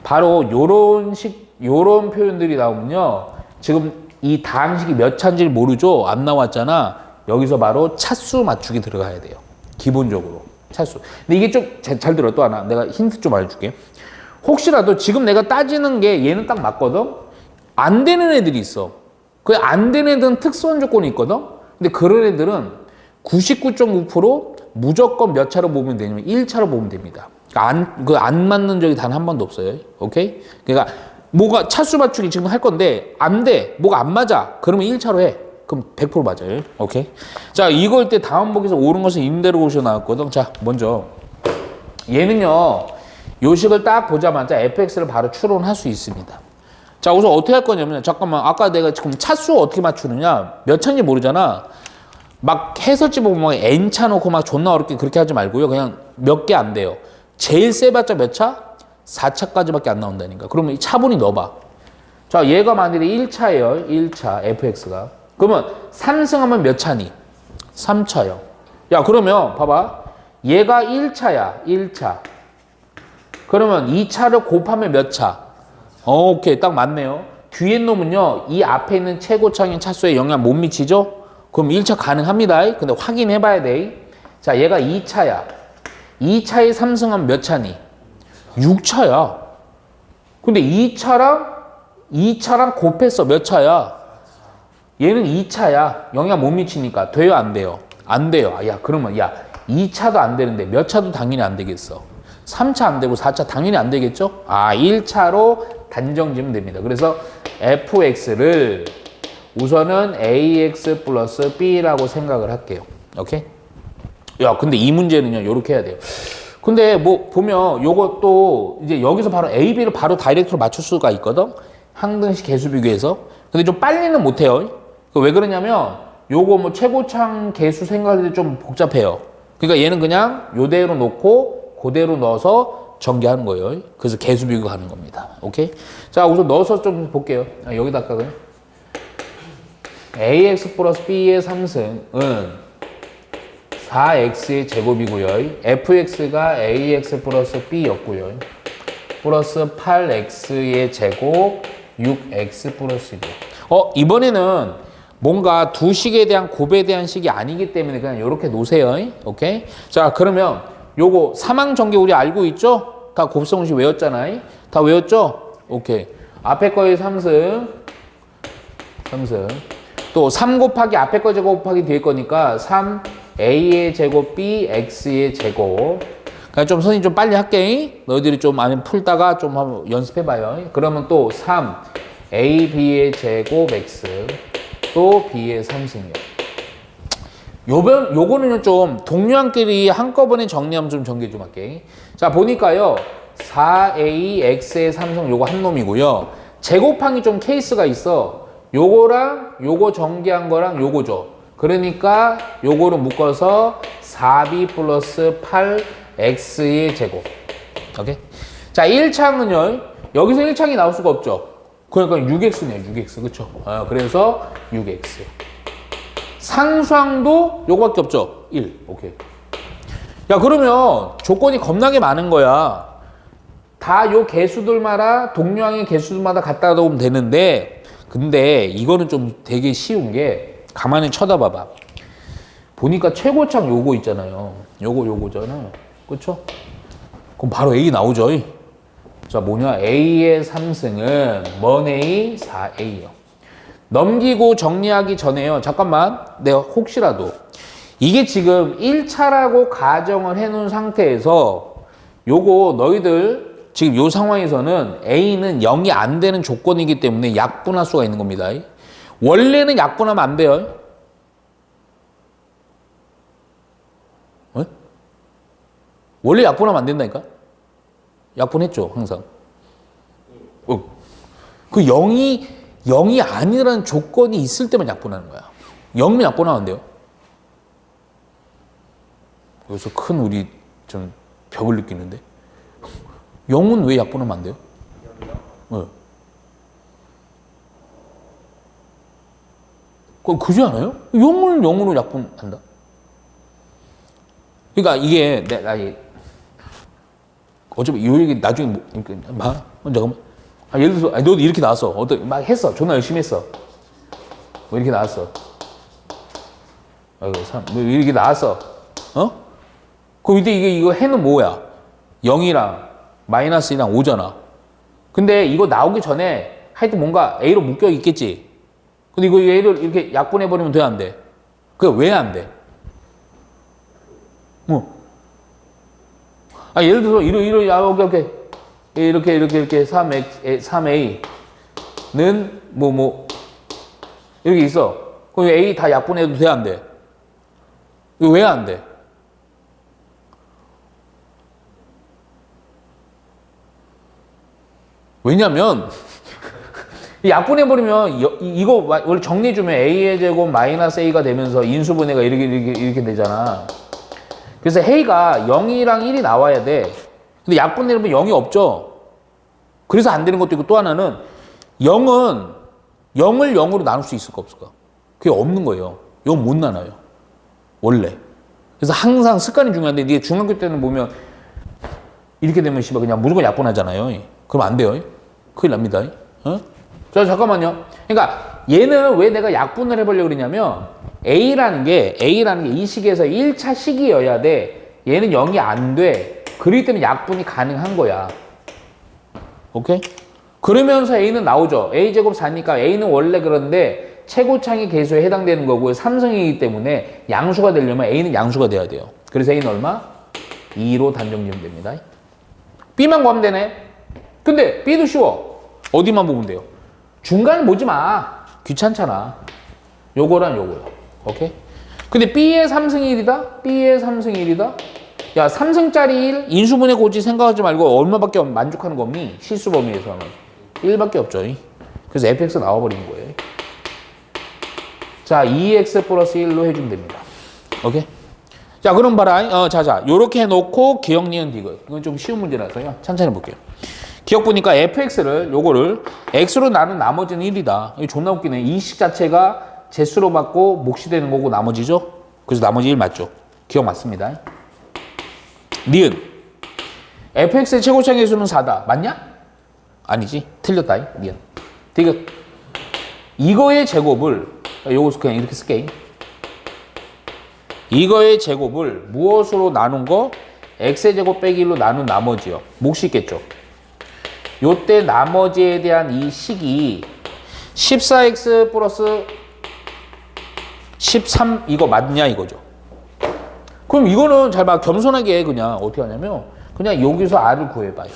바로 요런 표현들이 나오면요, 지금 이 다항식이 몇 차인지 모르죠? 안 나왔잖아. 여기서 바로 차수 맞추기 들어가야 돼요. 기본적으로 차수. 근데 이게 좀 잘 들어. 또 하나 내가 힌트 좀 알려줄게. 혹시라도 지금 내가 따지는 게 얘는 딱 맞거든? 안 되는 애들이 있어. 그 안 되는 애들은 특수한 조건이 있거든? 근데 그런 애들은 99.9% 무조건 몇 차로 보면 되냐면 1차로 보면 됩니다. 안 맞는 적이 단 한 번도 없어요. 오케이? 그러니까 뭐가 차수 맞추기 지금 할 건데 안 돼. 뭐가 안 맞아. 그러면 1차로 해. 그럼 100% 맞아요. 오케이? 자, 이걸 때 다음 복에서 옳은 것은 임대로 오셔 나왔거든. 자, 먼저 얘는요. 요식을 딱 보자마자 fx를 바로 추론할 수 있습니다. 자, 우선 어떻게 할 거냐면, 잠깐만, 아까 내가 지금 차수 어떻게 맞추느냐, 몇 차인지 모르잖아. 막 해설지 보면 막 n차 놓고 막 존나 어렵게 그렇게 하지 말고요. 그냥 몇 개 안 돼요. 제일 세봤자 몇 차? 4차까지밖에 안 나온다니까. 그러면 이 차분히 넣어봐. 자, 얘가 만약에 1차예요. 1차 fx가. 그러면 3승하면 몇 차니? 3차요. 야, 그러면 봐봐. 얘가 1차야. 1차. 그러면 2차를 곱하면 몇 차? 오케이, 딱 맞네요. 뒤에 놈은요, 이 앞에 있는 최고차항의 차수에 영향 못 미치죠? 그럼 1차 가능합니다. 근데 확인해 봐야 돼. 자, 얘가 2차야. 2차에 3승하면 몇 차니? 6차야. 근데 2차랑 곱했어. 몇 차야? 얘는 2차야. 영향 못 미치니까. 돼요, 안 돼요? 안 돼요. 야, 그러면, 2차도 안 되는데 몇 차도 당연히 안 되겠어. 3차 안 되고 4차 당연히 안 되겠죠? 1차로 단정 지으면 됩니다. 그래서 fx를 우선은 ax 플러스 b라고 생각을 할게요. 오케이? 야, 근데 이 문제는요, 요렇게 해야 돼요. 근데 뭐 보면 요것도 이제 여기서 바로 a, b를 바로 다이렉트로 맞출 수가 있거든? 항등식 개수 비교해서. 근데 좀 빨리는 못 해요. 왜 그러냐면 요거 뭐 최고차항 개수 생각할 때 좀 복잡해요. 그러니까 얘는 그냥 요대로 놓고 그대로 넣어서 전개하는 거예요. 그래서 개수 비교하는 겁니다. 오케이? 자, 우선 넣어서 좀 볼게요. 여기다가 그냥 ax 플러스 b의 3승은 4x의 제곱이고요. fx가 ax 플러스 b였고요. 플러스 8x의 제곱 6x 플러스 1. 이번에는 뭔가 두 식에 대한 곱에 대한 식이 아니기 때문에 그냥 이렇게 놓으세요. 오케이? 자, 그러면 요거 사망전개 우리 알고 있죠? 다 곱성식 외웠잖아요. 다 외웠죠? 오케이. 앞에 거에 3승. 또 3 곱하기 앞에 거 제곱 곱하기 뒤에 거니까 3a의 제곱 b x의 제곱. 그냥 좀 선생님 좀 빨리 할게. 너희들이 좀 아니면 풀다가 좀 한번 연습해봐요. 그러면 또 3a b의 제곱 x 또 b의 3승이요. 요거는 좀 동료한끼리 한꺼번에 정리하면 좀 전개 좀 할게. 자, 보니까요. 4ax의 3승 요거 한 놈이고요. 제곱항이 좀 케이스가 있어. 요거랑 요거 전개한 거랑 요거죠. 그러니까 요거를 묶어서 4b 플러스 8x의 제곱. 오케이? 자, 1창은요. 여기서 1창이 나올 수가 없죠. 그러니까 6x네요. 6x. 그쵸? 그래서 6x. 상수항도 요거밖에 없죠? 1. 오케이. 야, 그러면 조건이 겁나게 많은 거야. 다 요 개수들마다, 동료항의 개수들마다 갖다 놓으면 되는데, 근데 이거는 좀 되게 쉬운 게, 가만히 쳐다봐봐. 보니까 최고창 요거 있잖아요. 요거잖아요. 그쵸? 그럼 바로 A 나오죠? 자, 뭐냐? A의 3승은 뭔 A? 4A요. 넘기고 정리하기 전에요. 잠깐만. 내가 혹시라도 이게 지금 1차라고 가정을 해놓은 상태에서 요거 너희들 지금 요 상황에서는 A는 0이 안 되는 조건이기 때문에 약분할 수가 있는 겁니다. 원래는 약분하면 안 돼요. 어? 원래 약분하면 안 된다니까? 약분했죠, 항상. 그 0이 아니라는 조건이 있을 때만 약분하는 거야. 0은 약분하면 안 돼요. 여기서 큰 우리 좀 벽을 느끼는데. 0은 왜 약분하면 안 돼요? 네. 그지 않아요? 0을 0으로 약분한다. 그러니까 이게 내가 어차피 이 얘기 나중에 잠깐만. 예를 들어서 너도 이렇게 나왔어. 막 했어. 존나 열심히 했어. 뭐 이렇게 나왔어. 뭐 이렇게 나왔어. 어? 그럼 이때 이거 해는 뭐야? 0이랑 마이너스 2랑 5잖아. 근데 이거 나오기 전에 하여튼 뭔가 A로 묶여 있겠지. 근데 이거 A를 이렇게 약분해버리면 돼, 안 돼? 그게 왜 안 돼? 예를 들어서 이렇게 3A는 이렇게 있어. 그럼 A 다 약분해도 돼, 안 돼? 이거 왜 안 돼? 왜냐면 약분해버리면 이거 원래 정리해주면 A의 제곱 마이너스 A가 되면서 인수분해가 이렇게 되잖아. 그래서 A가 0이랑 1이 나와야 돼. 근데 약분해보면 0이 없죠. 그래서 안 되는 것도 있고, 또 하나는 0을 0으로 나눌 수 있을까 없을까? 그게 없는 거예요. 0 못 나눠요. 원래. 그래서 항상 습관이 중요한데, 네가 중학교 때는 보면 이렇게 되면 씨발 그냥 무조건 약분하잖아요. 그럼 안 돼요. 큰일 납니다. 어? 자, 잠깐만요. 그러니까 얘는 왜 내가 약분을 해보려고 그러냐면 A라는 게 이 식에서 1차 식이어야 돼. 얘는 0이 안 돼. 그렇기 때문에 약분이 가능한 거야. 오케이? 그러면서 A는 나오죠. A제곱 4니까 A는 원래 그런데 최고창의 계수에 해당되는 거고요. 삼성이기 때문에 양수가 되려면 A는 양수가 돼야 돼요. 그래서 A는 얼마? 2로 단정지으면 됩니다. B만 구하면 되네. 근데 B도 쉬워. 어디만 보면 돼요? 중간을 보지 마. 귀찮잖아. 요거랑 요거요. 오케이? 근데 B의 3승 1이다? B의 3승 1이다? 야, 3승짜리 1, 인수분해 고지 생각하지 말고 얼마밖에 만족하는 거 없니? 실수 범위에서는. 1밖에 없죠. 그래서 fx 나와버리는 거예요. 자, 2x 플러스 1로 해주면 됩니다. 오케이? 자, 그럼 봐라. 자자. 요렇게 해놓고 기억, 니은, 디귿. 이건 좀 쉬운 문제라서요. 천천히 볼게요. 기억 보니까 fx를, 요거를 x로 나눈 나머지는 1이다. 이거 존나 웃기네. 이 식 자체가 제수로 받고 몫이 되는 거고 나머지죠? 그래서 나머지 1 맞죠? 기억 맞습니다. 니은. fx의 최고차의 수는 4다. 맞냐? 아니지. 틀렸다. 니은. 디귿. 이거의 제곱을, 요거 그냥 이렇게 쓸게. 이거의 제곱을 무엇으로 나눈 거? x의 제곱 빼기 1로 나눈 나머지요. 몫이 있겠죠? 요때 나머지에 대한 이 식이 14x 플러스 13 이거 맞냐 이거죠. 그럼 이거는 잘 봐. 겸손하게 그냥 어떻게 하냐면 그냥 여기서 r을 구해봐요.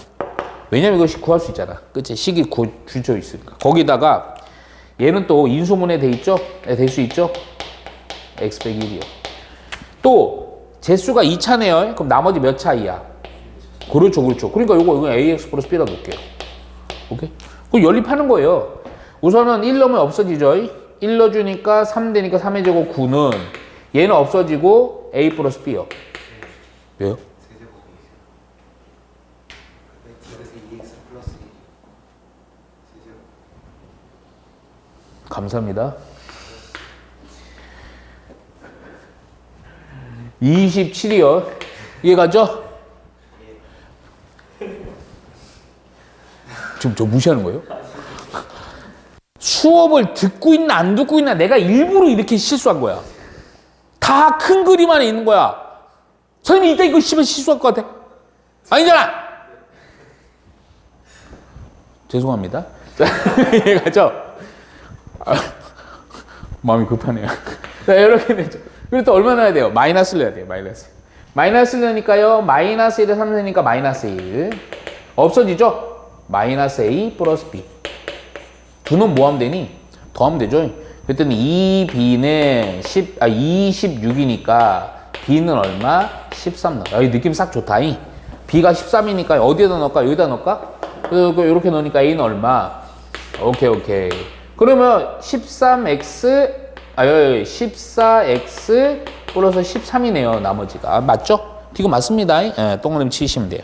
왜냐면 이거 구할 수 있잖아. 그치? 식이 주져 있으니까. 거기다가 얘는 또 인수분해 돼 있죠? 네, 될 수 있죠? x 빼기 1이요. 또 제수가 2차네요. 그럼 나머지 몇 차이야? 그렇죠. 그러니까 이거 ax 플러스 b다 놓을게요. 오케이? 그럼 연립하는 거예요. 우선은 1 넣으면 없어지죠. 1 넣어주니까 3 되니까 3의 제곱 9는 얘는 없어지고 a 플러스 b요. 왜요? 감사합니다. 27이요. 이해가죠? 지금 저 무시하는 거예요? 수업을 듣고 있나 안 듣고 있나 내가 일부러 이렇게 실수한 거야. 다 큰 그림 안에 있는 거야. 선생님 이따 이거 씨발 실수할 것 같아. 아니잖아. 죄송합니다. 자, 이해가죠? 마음이 급하네요. 자, 이렇게 되죠. 그리고 또 얼마나 해야 돼요? 마이너스를 해야 돼요. 마이너스. 마이너스 1이니까요. 마이너스 1에 3 되니까 마이너스 1. 없어지죠? 마이너스 A 플러스 B. 두 놈 뭐 하면 되니? 더하면 되죠. 그랬더니 2B는 26이니까 B는 얼마? 13 넣어. 이 느낌 싹 좋다. B가 13이니까 어디에다 넣을까? 여기다 넣을까? 이렇게 넣으니까 A는 얼마? 오케이. 그러면 14x 플러스 13이네요. 나머지가. 맞죠? 이거 맞습니다. 예, 동그라미 치시면 돼요.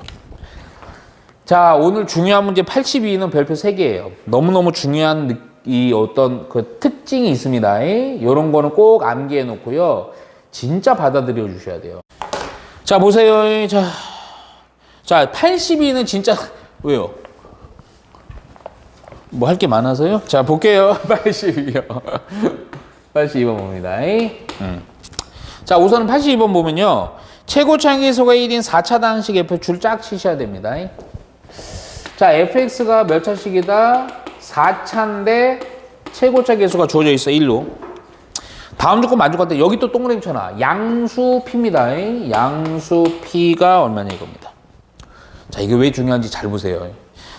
자, 오늘 중요한 문제 82는 별표 3개예요. 너무너무 중요한 이 어떤 그 특징이 있습니다. 이런 거는 꼭 암기해 놓고요. 진짜 받아들여 주셔야 돼요. 자, 보세요. 자, 82는 진짜 왜요? 뭐 할 게 많아서요? 자, 볼게요. 82요. 82번 봅니다. 자, 우선 82번 보면요. 최고차 계수가 1인 4차 당식 f 줄 쫙 치셔야 됩니다. 자, fx가 몇 차식이다? 4차인데 최고차 계수가 주어져 있어. 1로. 다음 조건 만족할 때 여기 또 동그라미 쳐놔. 양수 p입니다. 양수 p가 얼마냐 이겁니다. 자, 이게 왜 중요한지 잘 보세요.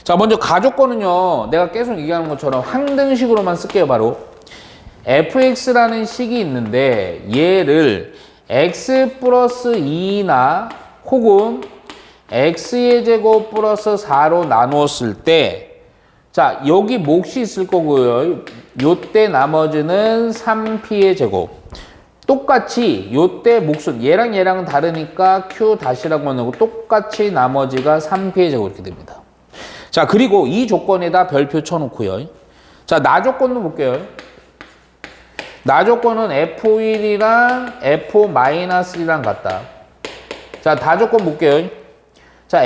자, 먼저 가조건은요. 내가 계속 얘기하는 것처럼 항등식으로만 쓸게요. 바로 fx라는 식이 있는데 얘를 x 플러스 2나 혹은 x의 제곱 플러스 4로 나누었을 때, 자, 여기 몫이 있을 거고요. 요때 나머지는 3p의 제곱. 똑같이 요때 몫은 얘랑 얘랑은 다르니까 q 다시라고 하고 똑같이 나머지가 3p의 제곱 이렇게 됩니다. 자, 그리고 이 조건에다 별표 쳐놓고요. 자, 나 조건도 볼게요. 나 조건은 F1이랑 F-1이랑 같다. 자, 다 조건 볼게요. 자,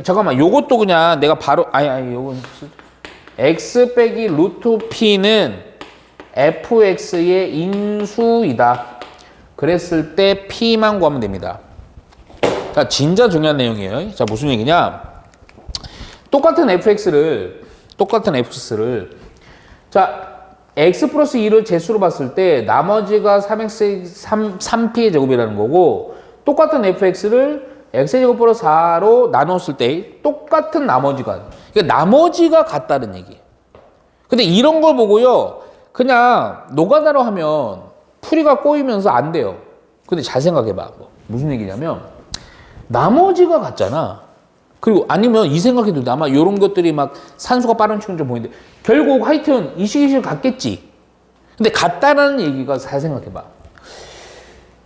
잠깐만, 요것도 그냥 내가 바로, 요건, X 빼기 루트 P는 FX의 인수이다. 그랬을 때 P만 구하면 됩니다. 자, 진짜 중요한 내용이에요. 자, 무슨 얘기냐? 똑같은 fx를, 자, x 플러스 2를 제수로 봤을 때 나머지가 3p의 제곱이라는 거고, 똑같은 fx를 x제곱 플러스 4로 나눴을 때 똑같은 나머지가, 그러니까 나머지가 같다는 얘기예요. 근데 이런 걸 보고요, 그냥 노가다로 하면 풀이가 꼬이면서 안 돼요. 근데 잘 생각해봐. 무슨 얘기냐면, 나머지가 같잖아. 그리고 아니면 이 생각해도 돼. 아마 이런 것들이 막 산수가 빠른 친구 좀 보이는데 결국 하여튼 이식이식 같겠지. 근데 같다라는 얘기가 잘 생각해봐.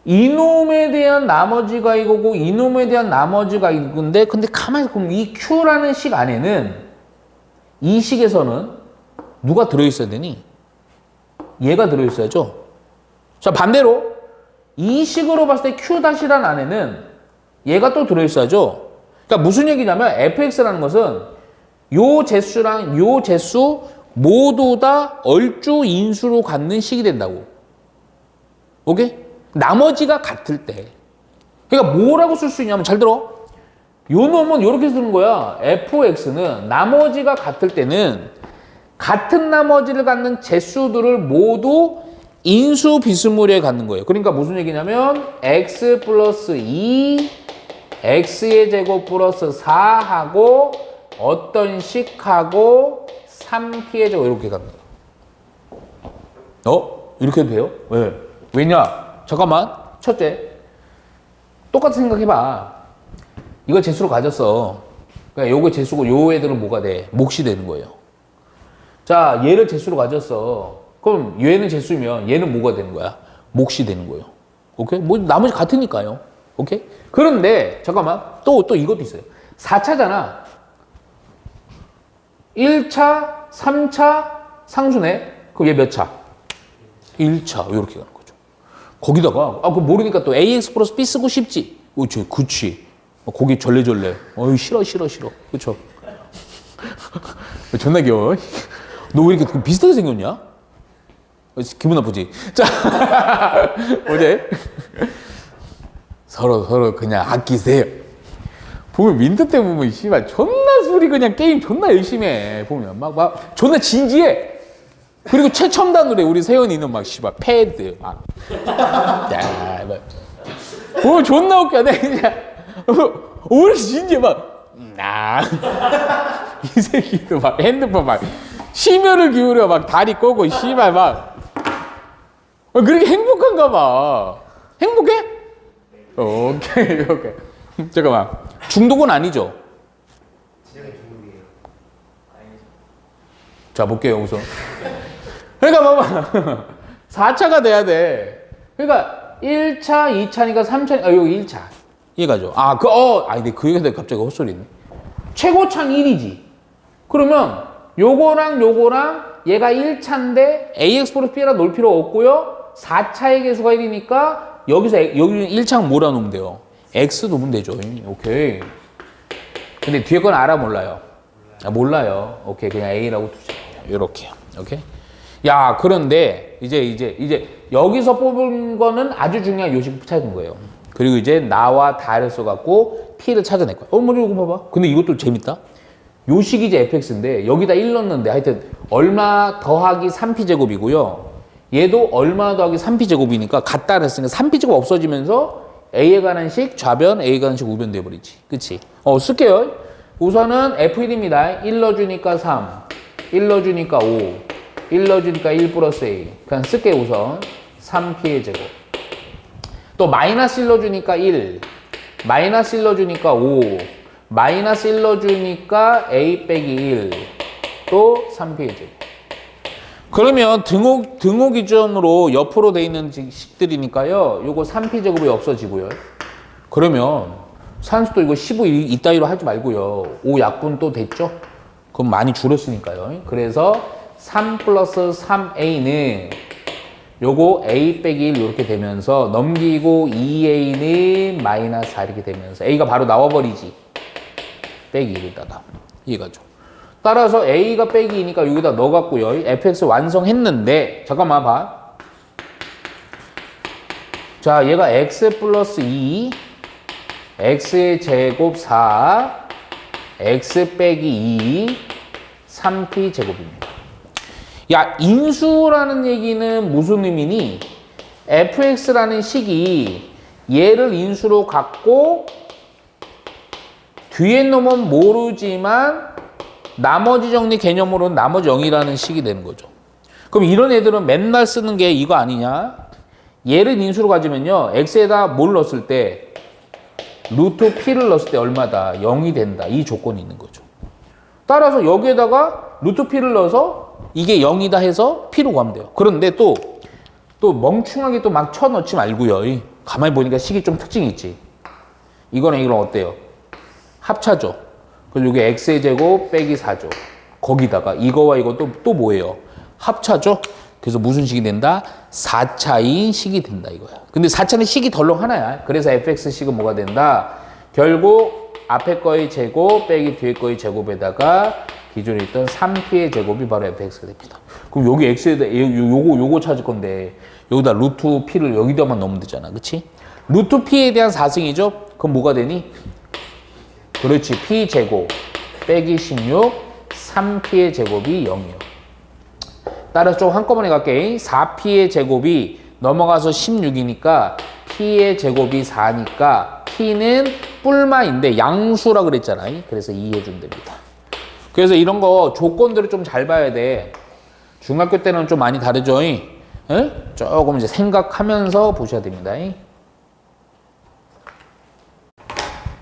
이놈에 대한 나머지가 이거고 이놈에 대한 나머지가 이건데, 근데 가만히 보면 이 Q라는 식 안에는, 이 식에서는 누가 들어있어야 되니? 얘가 들어있어야죠. 자, 반대로 이 식으로 봤을 때 Q-란 안에는 얘가 또 들어있어야죠. 그러니까 무슨 얘기냐면 fx라는 것은 요 재수랑 요 재수 모두 다 얼주 인수로 갖는 식이 된다고. 오케이? 나머지가 같을 때. 그러니까 뭐라고 쓸 수 있냐면, 잘 들어. 요 놈은 요렇게 쓰는 거야. fx는 나머지가 같을 때는 같은 나머지를 갖는 재수들을 모두 인수 비스무리에 갖는 거예요. 그러니까 무슨 얘기냐면 x 플러스 2 x의 제곱 플러스 4하고 어떤 식하고 3p의 제곱 이렇게 갑니다. 이렇게 해도 돼요? 왜? 왜냐? 잠깐만. 첫째, 똑같은 생각해봐. 이거 재수로 가졌어. 그러니까 요거 재수고 요 애들은 뭐가 돼? 몫이 되는 거예요. 자, 얘를 재수로 가졌어. 그럼 얘는 재수면 얘는 뭐가 되는 거야? 몫이 되는 거예요. 오케이? 뭐 나머지 같으니까요. 오케이? 그런데 잠깐만, 또 이것도 있어요. 4차잖아. 1차, 3차 상수네. 그럼 얘 몇 차? 1차. 이렇게 가는 거죠. 거기다가 그거 모르니까 또 ax 플러스 b 쓰고 싶지. 그치. 거기 절레절레. 싫어. 그쵸? 존나 귀여워. 너 왜 이렇게 비슷하게 생겼냐? 기분 나쁘지? 자, 어제 서로 그냥 아끼세요. 보면 민트 때 보면 씨발 존나 소리 그냥 게임 존나 열심히 해. 보면 막 존나 진지해. 그리고 최첨단으로 해. 우리 세연이는 막 씨발 패드 막. 야, 막. 존나 웃겨. 내가 진짜 우리 진짜 이 새끼도 막 핸드폰 막 심혈을 기울여 막 다리 꼬고 씨발 막 그렇게 행복한가 봐. 행복해? 오케이. 잠깐만. 중독은 아니죠? 자, 볼게요, 우선. 그러니까 봐봐. 4차가 돼야 돼. 그러니까 1차, 2차니까 3차, 여기 1차. 이해가죠? 근데 그 얘기가 갑자기 헛소리 있네. 최고차는 1이지. 그러면 요거랑 얘가 1차인데 AX 플러스 B라 놓을 필요 없고요. 4차의 개수가 1이니까 여기서 여기 1차는 뭐라 놓으면 돼요? X 놓으면 되죠. 오케이. 근데 뒤에 건 알아 몰라요? 몰라요. 오케이. 그냥 A라고 두자. 요렇게. 오케이. 야, 그런데 이제 여기서 뽑은 거는 아주 중요한 요식 찾은 거예요. 그리고 이제 나와 다를 써갖고 P를 찾아낼 거야. 뭐지 이거 봐봐. 근데 이것도 재밌다. 요식이 이제 fx인데 여기다 1 넣었는데 하여튼 얼마 더하기 3p제곱이고요. 얘도 얼마 더하기 3p제곱이니까 같다 그랬으니까 3p제곱 없어지면서 A에 관한 식 좌변, A에 관한 식 우변 돼버리지. 그치? 쓸게요. 우선은 f1입니다. 1 넣어주니까 3, 1 넣어주니까 5, 1 넣어주니까 1 플러스 A. 그냥 쓸게요. 우선 3p의 제곱. 또 마이너스 1 넣어주니까 1, 마이너스 1 넣어주니까 5, 마이너스 1 넣어주니까 A 빼기 1, 또 3p의 제곱. 그러면 등호 기준으로 옆으로 돼 있는 식들이니까요. 요거 3p 제곱이 없어지고요. 그러면 산수도 이거 15 이따위로 하지 말고요. 5 약분 또 됐죠? 그럼 많이 줄었으니까요. 그래서 3 플러스 3a는 요거 a 빼기 1 이렇게 되면서 넘기고 2a는 마이너스 4 이렇게 되면서 a가 바로 나와버리지. 빼기 1에다가 이해가죠? 따라서 a가 빼기 2니까 여기다 넣어갖고요. fx 완성했는데 잠깐만 봐. 자, 얘가 x 플러스 2, x의 제곱 4, x 빼기 2, 3p 제곱입니다. 야, 인수라는 얘기는 무슨 의미니? fx라는 식이 얘를 인수로 갖고 뒤에 놈은 모르지만 나머지 정리 개념으로는 나머지 0이라는 식이 되는 거죠. 그럼 이런 애들은 맨날 쓰는 게 이거 아니냐? 얘를 인수로 가지면요. x에다 뭘 넣었을 때 루트 p를 넣었을 때 얼마다? 0이 된다. 이 조건이 있는 거죠. 따라서 여기에다가 루트 p를 넣어서 이게 0이다 해서 p로 구하면 돼요. 그런데 또 멍충하게 또 막 쳐넣지 말고요. 가만히 보니까 식이 좀 특징이 있지. 이거는 이거랑 어때요? 합차죠. 그래서 이게 x의 제곱 빼기 4죠. 거기다가 이거와 이거 또 뭐예요? 합차죠. 그래서 무슨 식이 된다? 4차인 식이 된다 이거야. 근데 4차는 식이 덜렁 하나야. 그래서 fx식은 뭐가 된다? 결국 앞에 거의 제곱 빼기 뒤에 거의 제곱에다가 기존에 있던 3p의 제곱이 바로 fx가 됩니다. 그럼 여기 x에다 요거 찾을 건데 여기다 루트 p를 여기다만 넣으면 되잖아. 그치? 루트 p에 대한 4승이죠? 그럼 뭐가 되니? 그렇지. p 제곱 빼기 16, 3p의 제곱이 0이요. 따라서 좀 한꺼번에 갈게. 4p의 제곱이 넘어가서 16이니까 p의 제곱이 4니까 p는 뿔마인데 양수라 그랬잖아. 그래서 이해해주면 됩니다. 그래서 이런 거 조건들을 좀 잘 봐야 돼. 중학교 때는 좀 많이 다르죠. 조금 이제 생각하면서 보셔야 됩니다.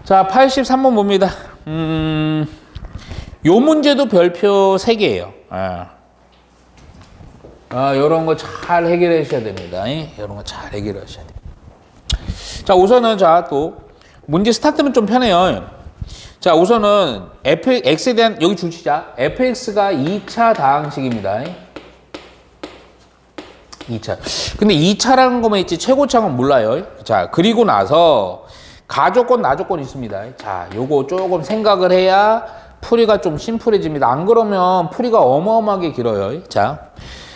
자, 83번 봅니다. 요 문제도 별표 3개예요. 요런 거 잘 해결하셔야 됩니다. 요런 거 잘 해결하셔야 돼요. 자, 우선은 또 문제 스타트는 좀 편해요. 자, 우선은 x에 대한 여기 주시자. fx가 2차 다항식입니다. 2차. 근데 2차라는 것만 있지 최고차는 몰라요. 자, 그리고 나서 가조건, 나조건 있습니다. 자, 요거 조금 생각을 해야 풀이가 좀 심플해집니다. 안 그러면 풀이가 어마어마하게 길어요. 자,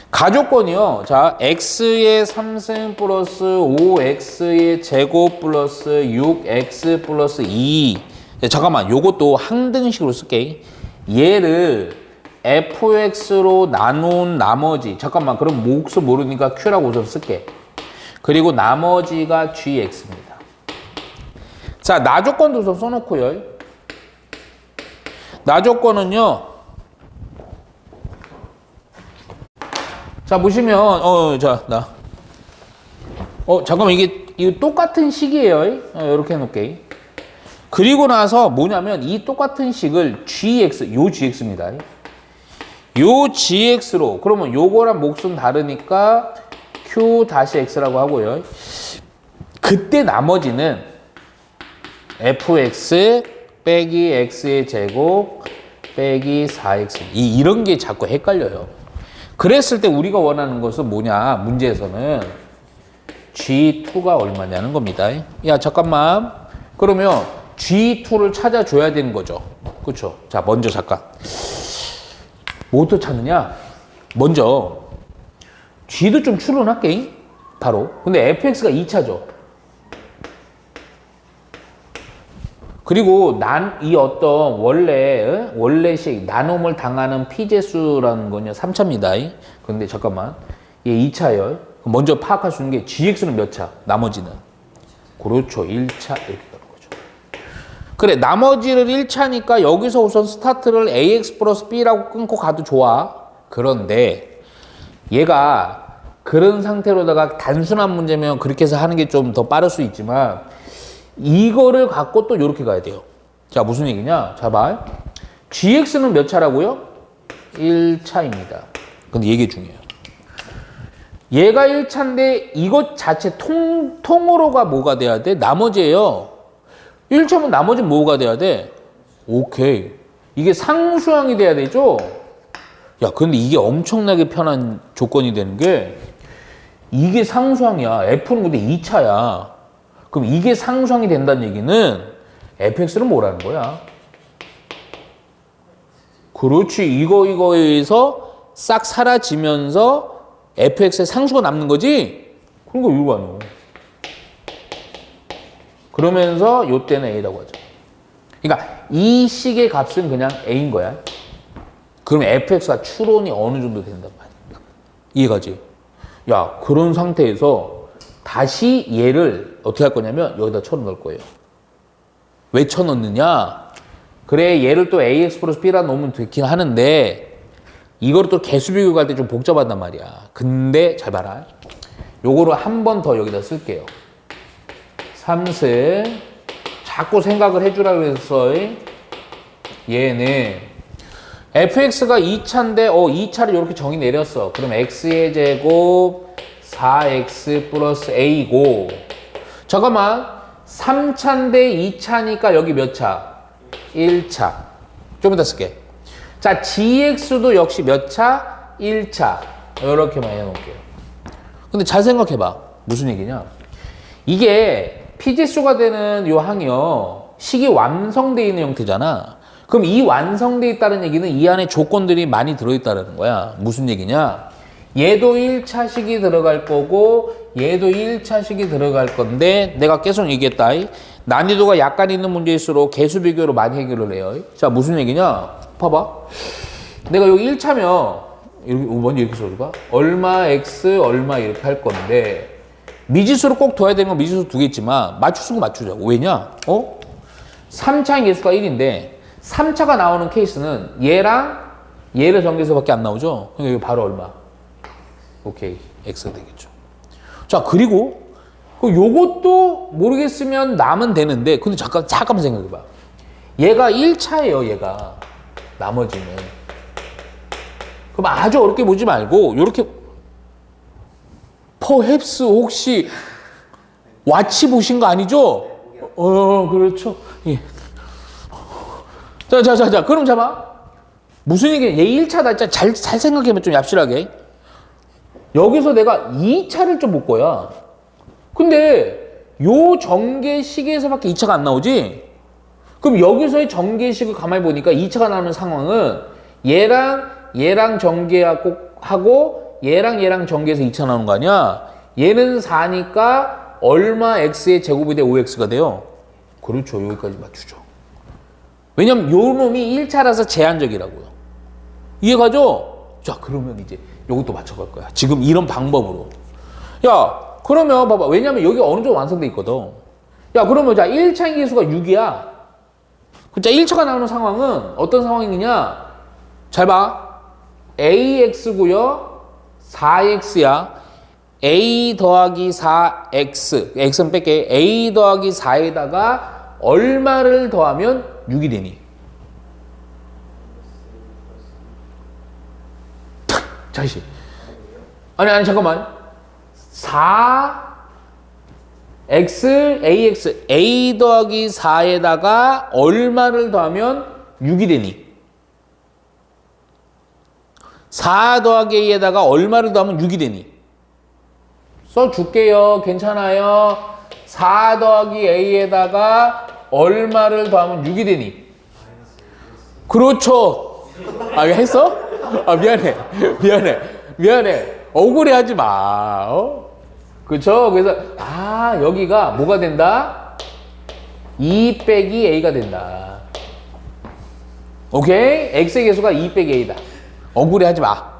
가조건이요. 자, x의 3승 플러스 5x의 제곱 플러스 6x 플러스 2. 잠깐만, 요것도 항등식으로 쓸게. 얘를 fx로 나눈 나머지. 잠깐만, 그럼 몫을 모르니까 q라고 우선 쓸게. 그리고 나머지가 gx입니다. 자, 나 조건도 우선 써놓고요. 나 조건은요. 자, 보시면, 잠깐만, 이게 똑같은 식이에요. 이렇게 해놓을게. 그리고 나서 뭐냐면, 이 똑같은 식을 요 gx입니다. 요 gx로, 그러면 요거랑 몫은 다르니까 q-x라고 하고요. 그때 나머지는 fx 빼기 x의 제곱 빼기 4x. 이런 게 자꾸 헷갈려요. 그랬을 때 우리가 원하는 것은 뭐냐? 문제에서는 G2가 얼마냐는 겁니다. 야, 잠깐만. 그러면 G2를 찾아줘야 되는 거죠. 그렇죠? 자, 먼저 잠깐. 뭐부터 찾느냐? 먼저 G도 좀 추론할게. 바로. 근데 fx가 2차죠. 그리고 이 어떤 원래식 나눔을 당하는 피제수라는 건요 3차입니다. 그런데 잠깐만 얘 2차예요. 먼저 파악할 수 있는 게 gx는 몇 차? 나머지는 그렇죠 1차 이렇게 가는 거죠. 그래 나머지를 1차니까 여기서 우선 스타트를 ax 플러스 b라고 끊고 가도 좋아. 그런데 얘가 그런 상태로다가 단순한 문제면 그렇게 해서 하는 게 좀 더 빠를 수 있지만 이거를 갖고 또 이렇게 가야 돼요. 자, 무슨 얘기냐? 자, 봐. gx는 몇 차라고요? 1차입니다. 근데 이게 중요해요. 얘가 1차인데 이것 자체 통으로가 뭐가 돼야 돼? 나머지예요. 1차면 나머지는 뭐가 돼야 돼? 오케이. 이게 상수항이 돼야 되죠? 야, 근데 이게 엄청나게 편한 조건이 되는 게 이게 상수항이야. F는 근데 2차야. 그럼 이게 상수항이 된다는 얘기는 fx는 뭐라는 거야? 그렇지. 이거에서 싹 사라지면서 fx의 상수가 남는 거지? 그런 거 이유가 아니야. 그러면서 요때는 a라고 하죠. 그러니까 이 식의 값은 그냥 a인 거야. 그럼 fx가 추론이 어느 정도 된단 말이야. 이해가지? 야, 그런 상태에서 다시 얘를 어떻게 할 거냐면 여기다 쳐넣을 거예요. 왜 쳐넣느냐? 그래 얘를 또 ax 플러스 b라 놓으면 되긴 하는데 이거를 또 개수 비교할 때 좀 복잡하단 말이야. 근데 잘 봐라. 요거를 한 번 더 여기다 쓸게요. 3승 자꾸 생각을 해주라 그랬어. 얘는 fx가 2차인데 2차를 이렇게 정의 내렸어. 그럼 x의 제곱 4x 플러스 a고 잠깐만 3차인데 2차니까 여기 몇 차? 1차. 좀 이따 쓸게. 자, gx도 역시 몇 차? 1차. 이렇게만 해놓을게요. 근데 잘 생각해봐. 무슨 얘기냐? 이게 피지수가 되는 요 항이요. 식이 완성되어 있는 형태잖아. 그럼 이 완성되어 있다는 얘기는 이 안에 조건들이 많이 들어있다는 거야. 무슨 얘기냐? 얘도 1차식이 들어갈 거고 얘도 1차식이 들어갈 건데 내가 계속 얘기했다. 난이도가 약간 있는 문제일수록 개수 비교로 많이 해결을 해요. 자, 무슨 얘기냐? 봐봐. 내가 여기 1차면 먼저 이렇게 써줘봐. 얼마 x 얼마 이렇게 할 건데 미지수를 꼭 둬야 되는 건 미지수 두겠지만 맞출 수는 맞추자고. 왜냐? 3차의 개수가 1인데 3차가 나오는 케이스는 얘랑 얘를 전개해서밖에 안 나오죠? 그러니까 이거 바로 얼마? 오케이. X가 되겠죠. 자, 그리고 요것도 모르겠으면 남은 되는데 근데 잠깐만 생각해봐. 얘가 1차예요. 얘가. 나머지는. 그럼 아주 어렵게 보지 말고 요렇게 perhaps 혹시 와치 보신 거 아니죠? 그렇죠. 예. 자. 그럼 잡아. 무슨 얘기야? 얘 1차다. 잘 생각해보면 좀 얍실하게. 여기서 내가 2차를 좀 볼 거야. 근데 요 전개식에서밖에 2차가 안 나오지? 그럼 여기서의 전개식을 가만히 보니까 2차가 나오는 상황은 얘랑 전개하고 얘랑 전개해서 2차 나오는 거 아니야? 얘는 4니까 얼마 x의 제곱이 돼 5x가 돼요? 그렇죠. 여기까지 맞추죠. 왜냐면 요 놈이 1차라서 제한적이라고요. 이해가죠? 자, 그러면 이제 요것도 맞춰갈 거야. 지금 이런 방법으로. 야, 그러면 봐봐. 왜냐면 여기 어느 정도 완성돼 있거든. 야, 그러면 자, 1차 인계수가 6이야. 자, 1차가 나오는 상황은 어떤 상황이냐? 잘 봐. AX고요. 4X야. A 더하기 4X. X는 뺄게. A 더하기 4에다가 얼마를 더하면 6이 되니? 자식. 아니, 잠깐만. 4X, AX. A 더하기 4에다가 얼마를 더하면 6이 되니? 4 더하기 A에다가 얼마를 더하면 6이 되니? 써줄게요. 괜찮아요. 4 더하기 A에다가 얼마를 더하면 6이 되니? 그렇죠. 아, 이거 했어? 아, 미안해. 억울해하지 마. 그렇죠? 그래서 여기가 뭐가 된다? 2 빼기 A가 된다. 오케이? X의 개수가 2 빼기 A다. 억울해하지 마.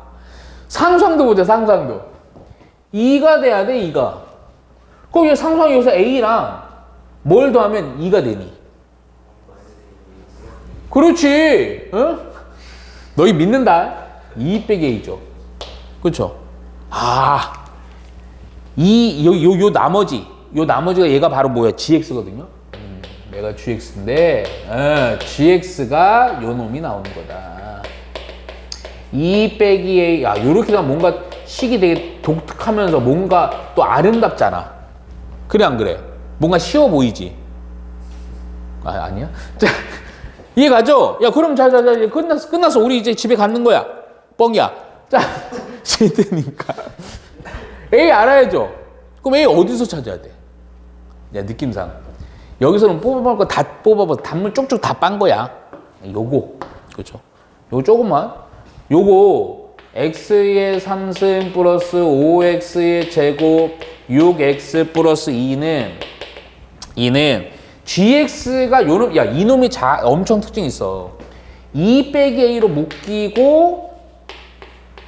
상수항도 보자. 상수항도. 2가 돼야 돼. 2가. 그럼 상수항 여기서 A랑 뭘 더하면 2가 되니? 그렇지. 어? 너희 믿는다. 2 빼기 A죠. 그렇죠? 요 나머지가 얘가 바로 뭐야? GX거든요. 얘가 GX인데, GX가 요 놈이 나오는 거다. 2 빼기 A, 요렇게 되면 뭔가 식이 되게 독특하면서 뭔가 또 아름답잖아. 그래, 안 그래? 뭔가 쉬워 보이지? 아니야? 자, 이해가죠? 야, 그럼 자, 끝났어. 우리 이제 집에 가는 거야. 뻥이야. 자, 시드니까. A 알아야죠? 그럼 A 어디서 찾아야 돼? 야, 느낌상. 여기서는 뽑아볼 거 다 뽑아봐. 단물 쪽쪽 다 빤 거야. 요거. 그렇죠? 요거 조금만. 요거 x의 3승 플러스 5x의 제곱 6x 플러스 2는 gx가 이놈이 엄청 특징이 있어. 2 빼기 a로 묶이고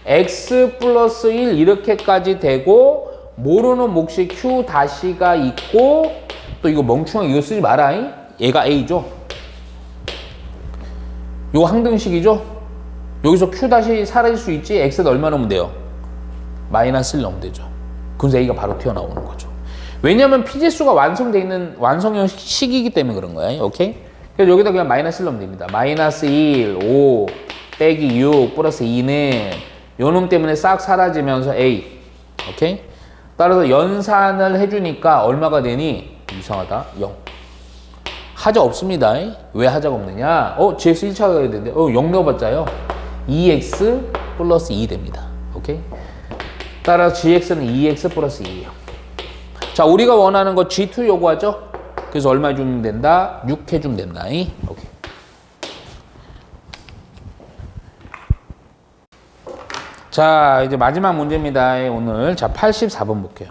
x 플러스 1 이렇게까지 되고 모르는 몫이 q 다시가 있고 또 이거 멍충하게 이거 쓰지 마라. 얘가 a죠. 이거 항등식이죠. 여기서 q 다시 사라질 수 있지. x에다 얼마 넣으면 돼요? 마이너스 1 넣으면 되죠. 그래서 a가 바로 튀어나오는 거죠. 왜냐면 피제수가 완성되어 있는 완성형 식이기 때문에 그런 거야. 오케이? 그래서 여기다 그냥 마이너스 1 넣으면 됩니다. 마이너스 1, 5 빼기 6 플러스 2는 요놈 때문에 싹 사라지면서 a. 오케이? 따라서 연산을 해주니까 얼마가 되니? 이상하다. 0. 하자 없습니다. 왜 하자가 없느냐? GX 1차가 해야 되는데 0 넣어봤자요. 2x 플러스 2 됩니다. 오케이? 따라서 gx는 2x 플러스 2예요. 자, 우리가 원하는 거 g2 요구하죠? 그래서 얼마 주면 된다? 6 해주면 된다. 오케이. 자, 이제 마지막 문제입니다. 오늘. 자, 84번 볼게요.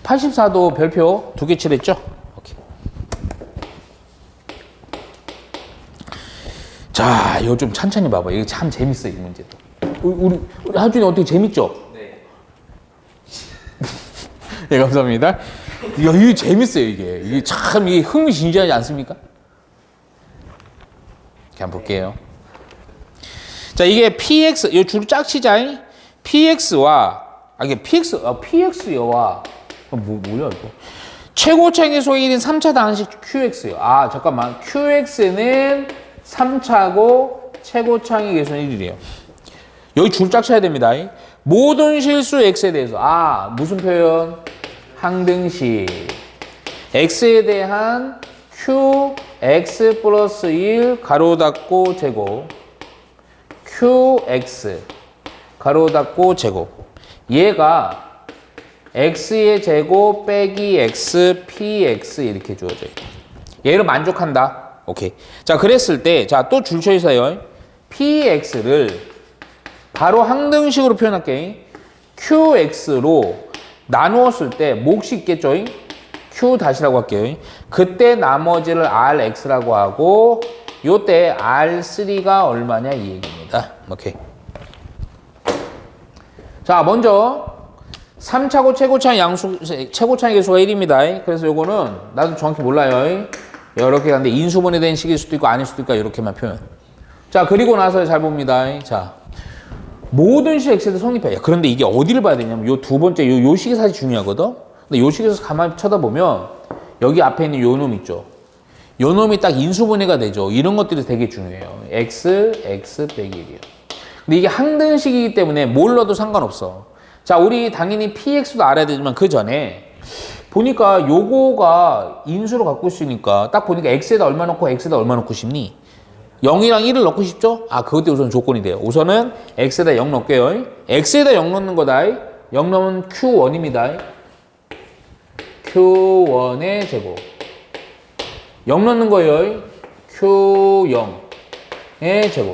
84도 별표 2개 칠했죠? 오케이. 자, 이거 좀 천천히 봐봐. 이거 참 재밌어, 이 문제도. 우리 하준이 어떻게 재밌죠? 네. 네, 감사합니다. 이게 재밌어요, 이게. 이게 참, 이게 흥미진진하지 않습니까? 이렇게 한번 볼게요. 자, 이게 PX, 이 줄 짝 치자. PX와, 이게 PX여와, 뭐야, 이거. 최고차의 소 1인 3차 단식 QX요. 잠깐만. QX는 3차고, 최고차의 계수는 1이래요. 여기 줄 짝 쳐야 됩니다. 모든 실수 X에 대해서. 무슨 표현? 항등식. X에 대한 QX 플러스 1 가로 닫고 제곱. QX 가로 닫고 제곱. 얘가 X의 제곱 빼기 X PX 이렇게 주어져요. 얘를 만족한다. 오케이. 자, 그랬을 때, 자, 또 줄 쳐있어요. PX를 바로 항등식으로 표현할게. QX로 나누었을 때 몫이 있겠죠? Q 다시라고 할게요. 그때 나머지를 RX라고 하고 요때 R3가 얼마냐 이 얘기입니다. 오케이. 자, 먼저 3차고 최고차의 개수가 1입니다. 그래서 요거는 나도 정확히 몰라요. 이렇게 가는데 인수분해 된 식일 수도 있고 아닐 수도 있고 이렇게만 표현. 자, 그리고 나서 잘 봅니다. 자, 모든 식 x에도 성립해. 그런데 이게 어디를 봐야 되냐면 요 두 번째 요 식이 사실 중요하거든. 근데 요 식에서 가만히 쳐다보면 여기 앞에 있는 요 놈 있죠. 요 놈이 딱 인수분해가 되죠. 이런 것들이 되게 중요해요. x 빼기 1이요. 근데 이게 항등식이기 때문에 뭘 넣어도 상관없어. 자, 우리 당연히 px도 알아야 되지만 그 전에 보니까 요거가 인수로 갖고 있으니까 딱 보니까 x에다 얼마 넣고 x에다 얼마 넣고 싶니? 0이랑 1을 넣고 싶죠? 아, 그것도 우선 조건이 돼요. 우선은 x에다 0 넣을게요. x에다 0 넣는 거다. 0 넣으면 q1입니다. q1의 제곱. 0 넣는 거예요. q0의 제곱.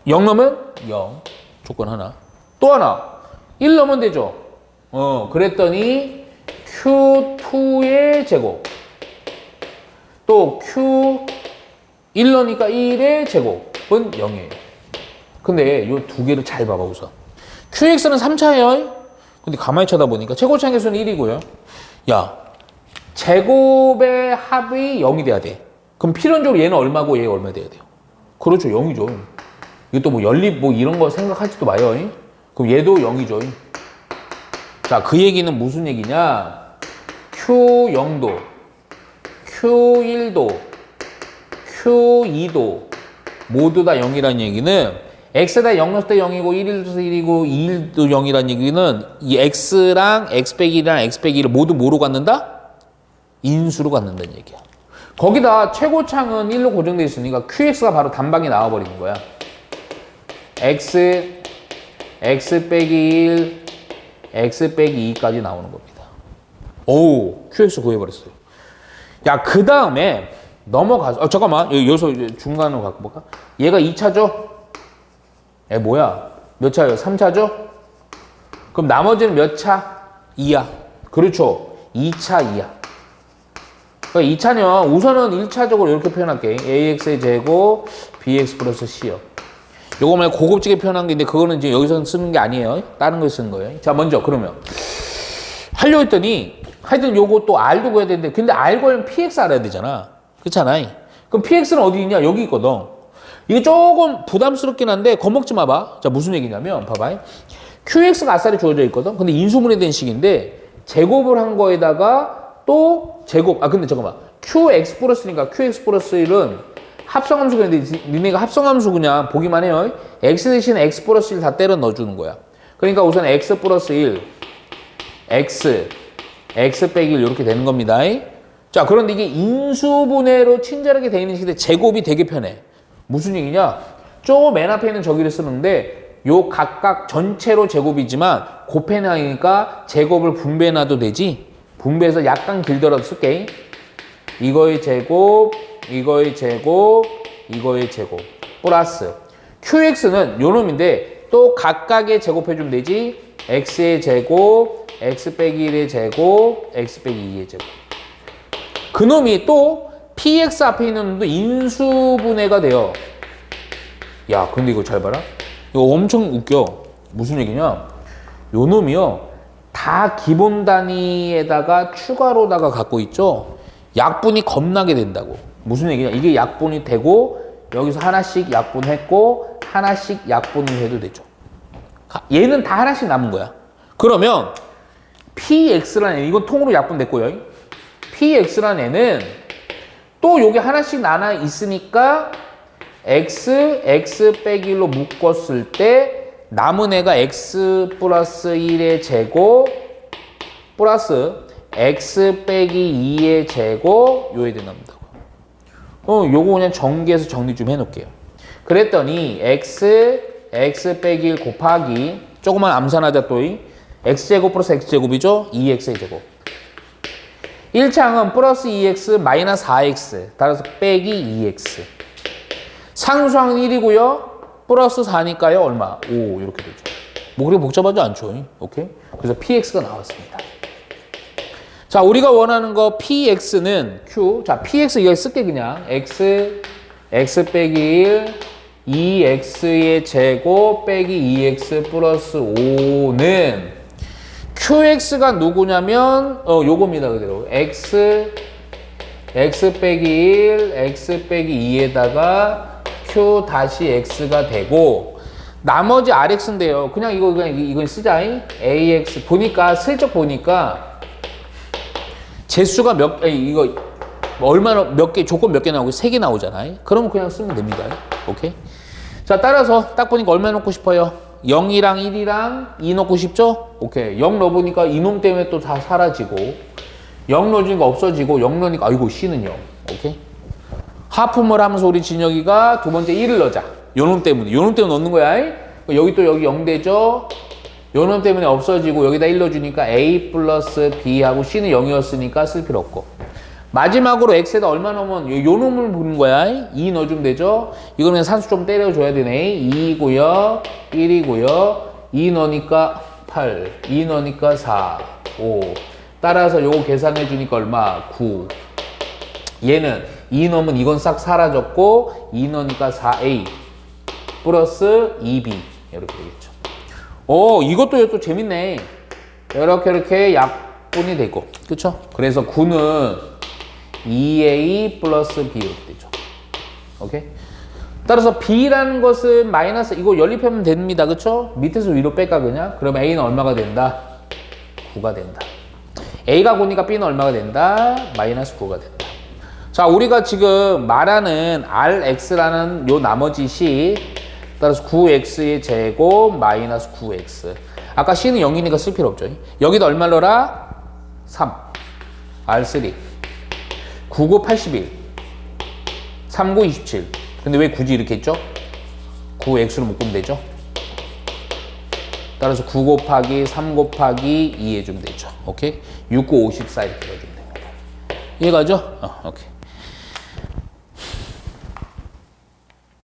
0 넣으면 0. 조건 하나. 또 하나. 1 넣으면 되죠. 그랬더니 q2의 제곱. 또 q1 넣으니까 1의 제곱은 0이에요. 근데 이 두 개를 잘 봐봐 우선. qx는 3차예요. 근데 가만히 쳐다보니까 최고차의 개수는 1이고요. 야, 제곱의 합이 0이 돼야 돼. 그럼 필연적으로 얘는 얼마고 얘가 얼마 돼야 돼요? 그렇죠, 0이죠. 이것도 뭐 연립 뭐 이런 거 생각하지도 마요. 그럼 얘도 0이죠. 자, 그 얘기는 무슨 얘기냐? Q0도, Q1도, Q2도 모두 다 0이라는 얘기는 X에다 0 넣을 때 0이고 1을 넣을 때 1이고 2일도 0이라는 얘기는 이 X랑 X 빼기 1이랑 X 빼기 1을 모두 뭐로 갖는다? 인수로 갖는다는 얘기야. 거기다 최고창은 1로 고정되어 있으니까 QX가 바로 단박에 나와버리는 거야. X 빼기 1, X 빼기 2까지 나오는 겁니다. 오, QX 구해버렸어요. 야, 그 다음에 넘어가서, 잠깐만, 여기서 중간으로 갖고 볼까? 얘가 2차죠? 에, 뭐야? 몇 차예요? 3차죠? 그럼 나머지는 몇 차? 2야. 그렇죠. 2차, 2야. 그러니까 2차는 우선은 1차적으로 이렇게 표현할게. AX의 제곱, BX 플러스 C요. 요거 말고 고급지게 표현한 게 있는데 그거는 이제 여기서 쓰는 게 아니에요. 다른 걸 쓰는 거예요. 자, 먼저 그러면 하려고 했더니 하여튼 요거 또 R도 구해야 되는데 근데 R 구하려면 PX 알아야 되잖아. 그렇잖아. 그럼 PX는 어디 있냐? 여기 있거든. 이게 조금 부담스럽긴 한데 겁먹지 마봐. 자, 무슨 얘기냐면 봐봐. QX가 아싸리 주어져 있거든. 근데 인수분해 된 식인데 제곱을 한 거에다가 또 제곱. 근데 잠깐만. QX 플러스니까 QX 플러스 1은 합성함수가 있는데 니네가 합성함수 그냥 보기만 해요. X 대신 X 플러스 1 다 때려 넣어주는 거야. 그러니까 우선 X 플러스 1, X 빼기 1 이렇게 되는 겁니다. 자, 그런데 이게 인수분해로 친절하게 되어 있는 식인데 제곱이 되게 편해. 무슨 얘기냐? 저 맨 앞에 있는 저기를 쓰는데 요 각각 전체로 제곱이지만 곱해나니까 제곱을 분배해놔도 되지. 분배해서 약간 길더라도 쓸게. 이거의 제곱, 이거의 제곱, 이거의 제곱 플러스 QX는 요 놈인데 또 각각의 제곱해주면 되지. X의 제곱, X 빼기 1의 제곱, X 빼기 2의 제곱. 그 놈이 또 PX 앞에 있는 놈도 인수분해가 돼요. 야, 근데 이거 잘 봐라. 이거 엄청 웃겨. 무슨 얘기냐? 요 놈이요. 다 기본 단위에다가 추가로다가 갖고 있죠. 약분이 겁나게 된다고. 무슨 얘기냐? 이게 약분이 되고 여기서 하나씩 약분했고 하나씩 약분을 해도 되죠. 얘는 다 하나씩 남은 거야. 그러면 PX라는 애, 이건 통으로 약분됐고요. PX라는 애는 또 여기 하나씩 나눠 있으니까 X 빼기 1로 묶었을 때 남은 애가 X 플러스 1의 제곱 플러스 X 빼기 2의 제곱 요 애들 남는다고. 요거 그냥 전개해서 정리 좀 해놓을게요. 그랬더니 X 빼기 1 곱하기 조그만 암산하자 또 X제곱 플러스 X제곱이죠? 2X의 제곱. 1차항은 플러스 2X 마이너스 4X 따라서 빼기 2X. 상수항은 1이고요. 플러스 4니까요. 얼마? 5 이렇게 되죠. 뭐 그렇게 복잡하지 않죠. 오케이? 그래서 PX가 나왔습니다. 자, 우리가 원하는 거 PX는 Q. 자, PX 이거 쓸게 그냥. X 빼기 1, 2X의 제곱 빼기 2X 플러스 5는 QX가 누구냐면 요겁니다. 그대로 x 빼기 1, x 빼기 2에다가 q 다시 x가 되고 나머지 rx인데요. 그냥 이건 쓰자. ax 보니까 슬쩍 보니까 재수가 이거 얼마나 몇 개 조건 몇 개 나오고 3개 나오잖아요. 그러면 그냥 쓰면 됩니다. 오케이. 자, 따라서 딱 보니까 얼마 넣고 싶어요? 0이랑 1이랑 2 넣고 싶죠? 오케이. 0 넣어보니까 이놈 때문에 또 다 사라지고 0 넣어주니까 없어지고 0 넣으니까 아이고 C는 0. 오케이. 하품을 하면서 우리 진혁이가 두 번째 1을 넣자. 요놈 때문에 넣는 거야. 여기 또 여기 0 되죠? 요놈 때문에 없어지고 여기다 1 넣어주니까 A 플러스 B하고 C는 0이었으니까 쓸 필요 없고 마지막으로 X에다 얼마 넣으면 요 놈을 보는 거야. 2 넣어주면 되죠? 이거는 그냥 산수 좀 때려줘야 되네. 2이고요. 1이고요. 2 넣으니까 8. 2 넣으니까 4. 5. 따라서 요거 계산해 주니까 얼마? 9. 얘는 2 넣으면 이건 싹 사라졌고 2 넣으니까 4A 플러스 2B 이렇게 되겠죠. 오, 이것도 또 재밌네. 이렇게 약분이 되고 그쵸? 그래서 9는 2A 플러스 B 이렇게 되죠. 오케이? 따라서 B라는 것은 마이너스 이거 연립하면 됩니다. 그쵸? 밑에서 위로 뺄까 그냥? 그럼 A는 얼마가 된다? 9가 된다. A가 9니까 B는 얼마가 된다? 마이너스 9가 된다. 자, 우리가 지금 말하는 RX라는 요 나머지 C 따라서 9X의 제곱 마이너스 9X 아까 C는 0이니까 쓸 필요 없죠. 여기다 얼마 넣어라? 3 R3 99 81 39 27 근데 왜 굳이 이렇게 했죠? 9X로 묶으면 되죠. 따라서 9 곱하기 3 곱하기 2 해주면 되죠. 오케이? 6 9 54 이렇게 해주면 됩니다. 이해가죠? 오케이.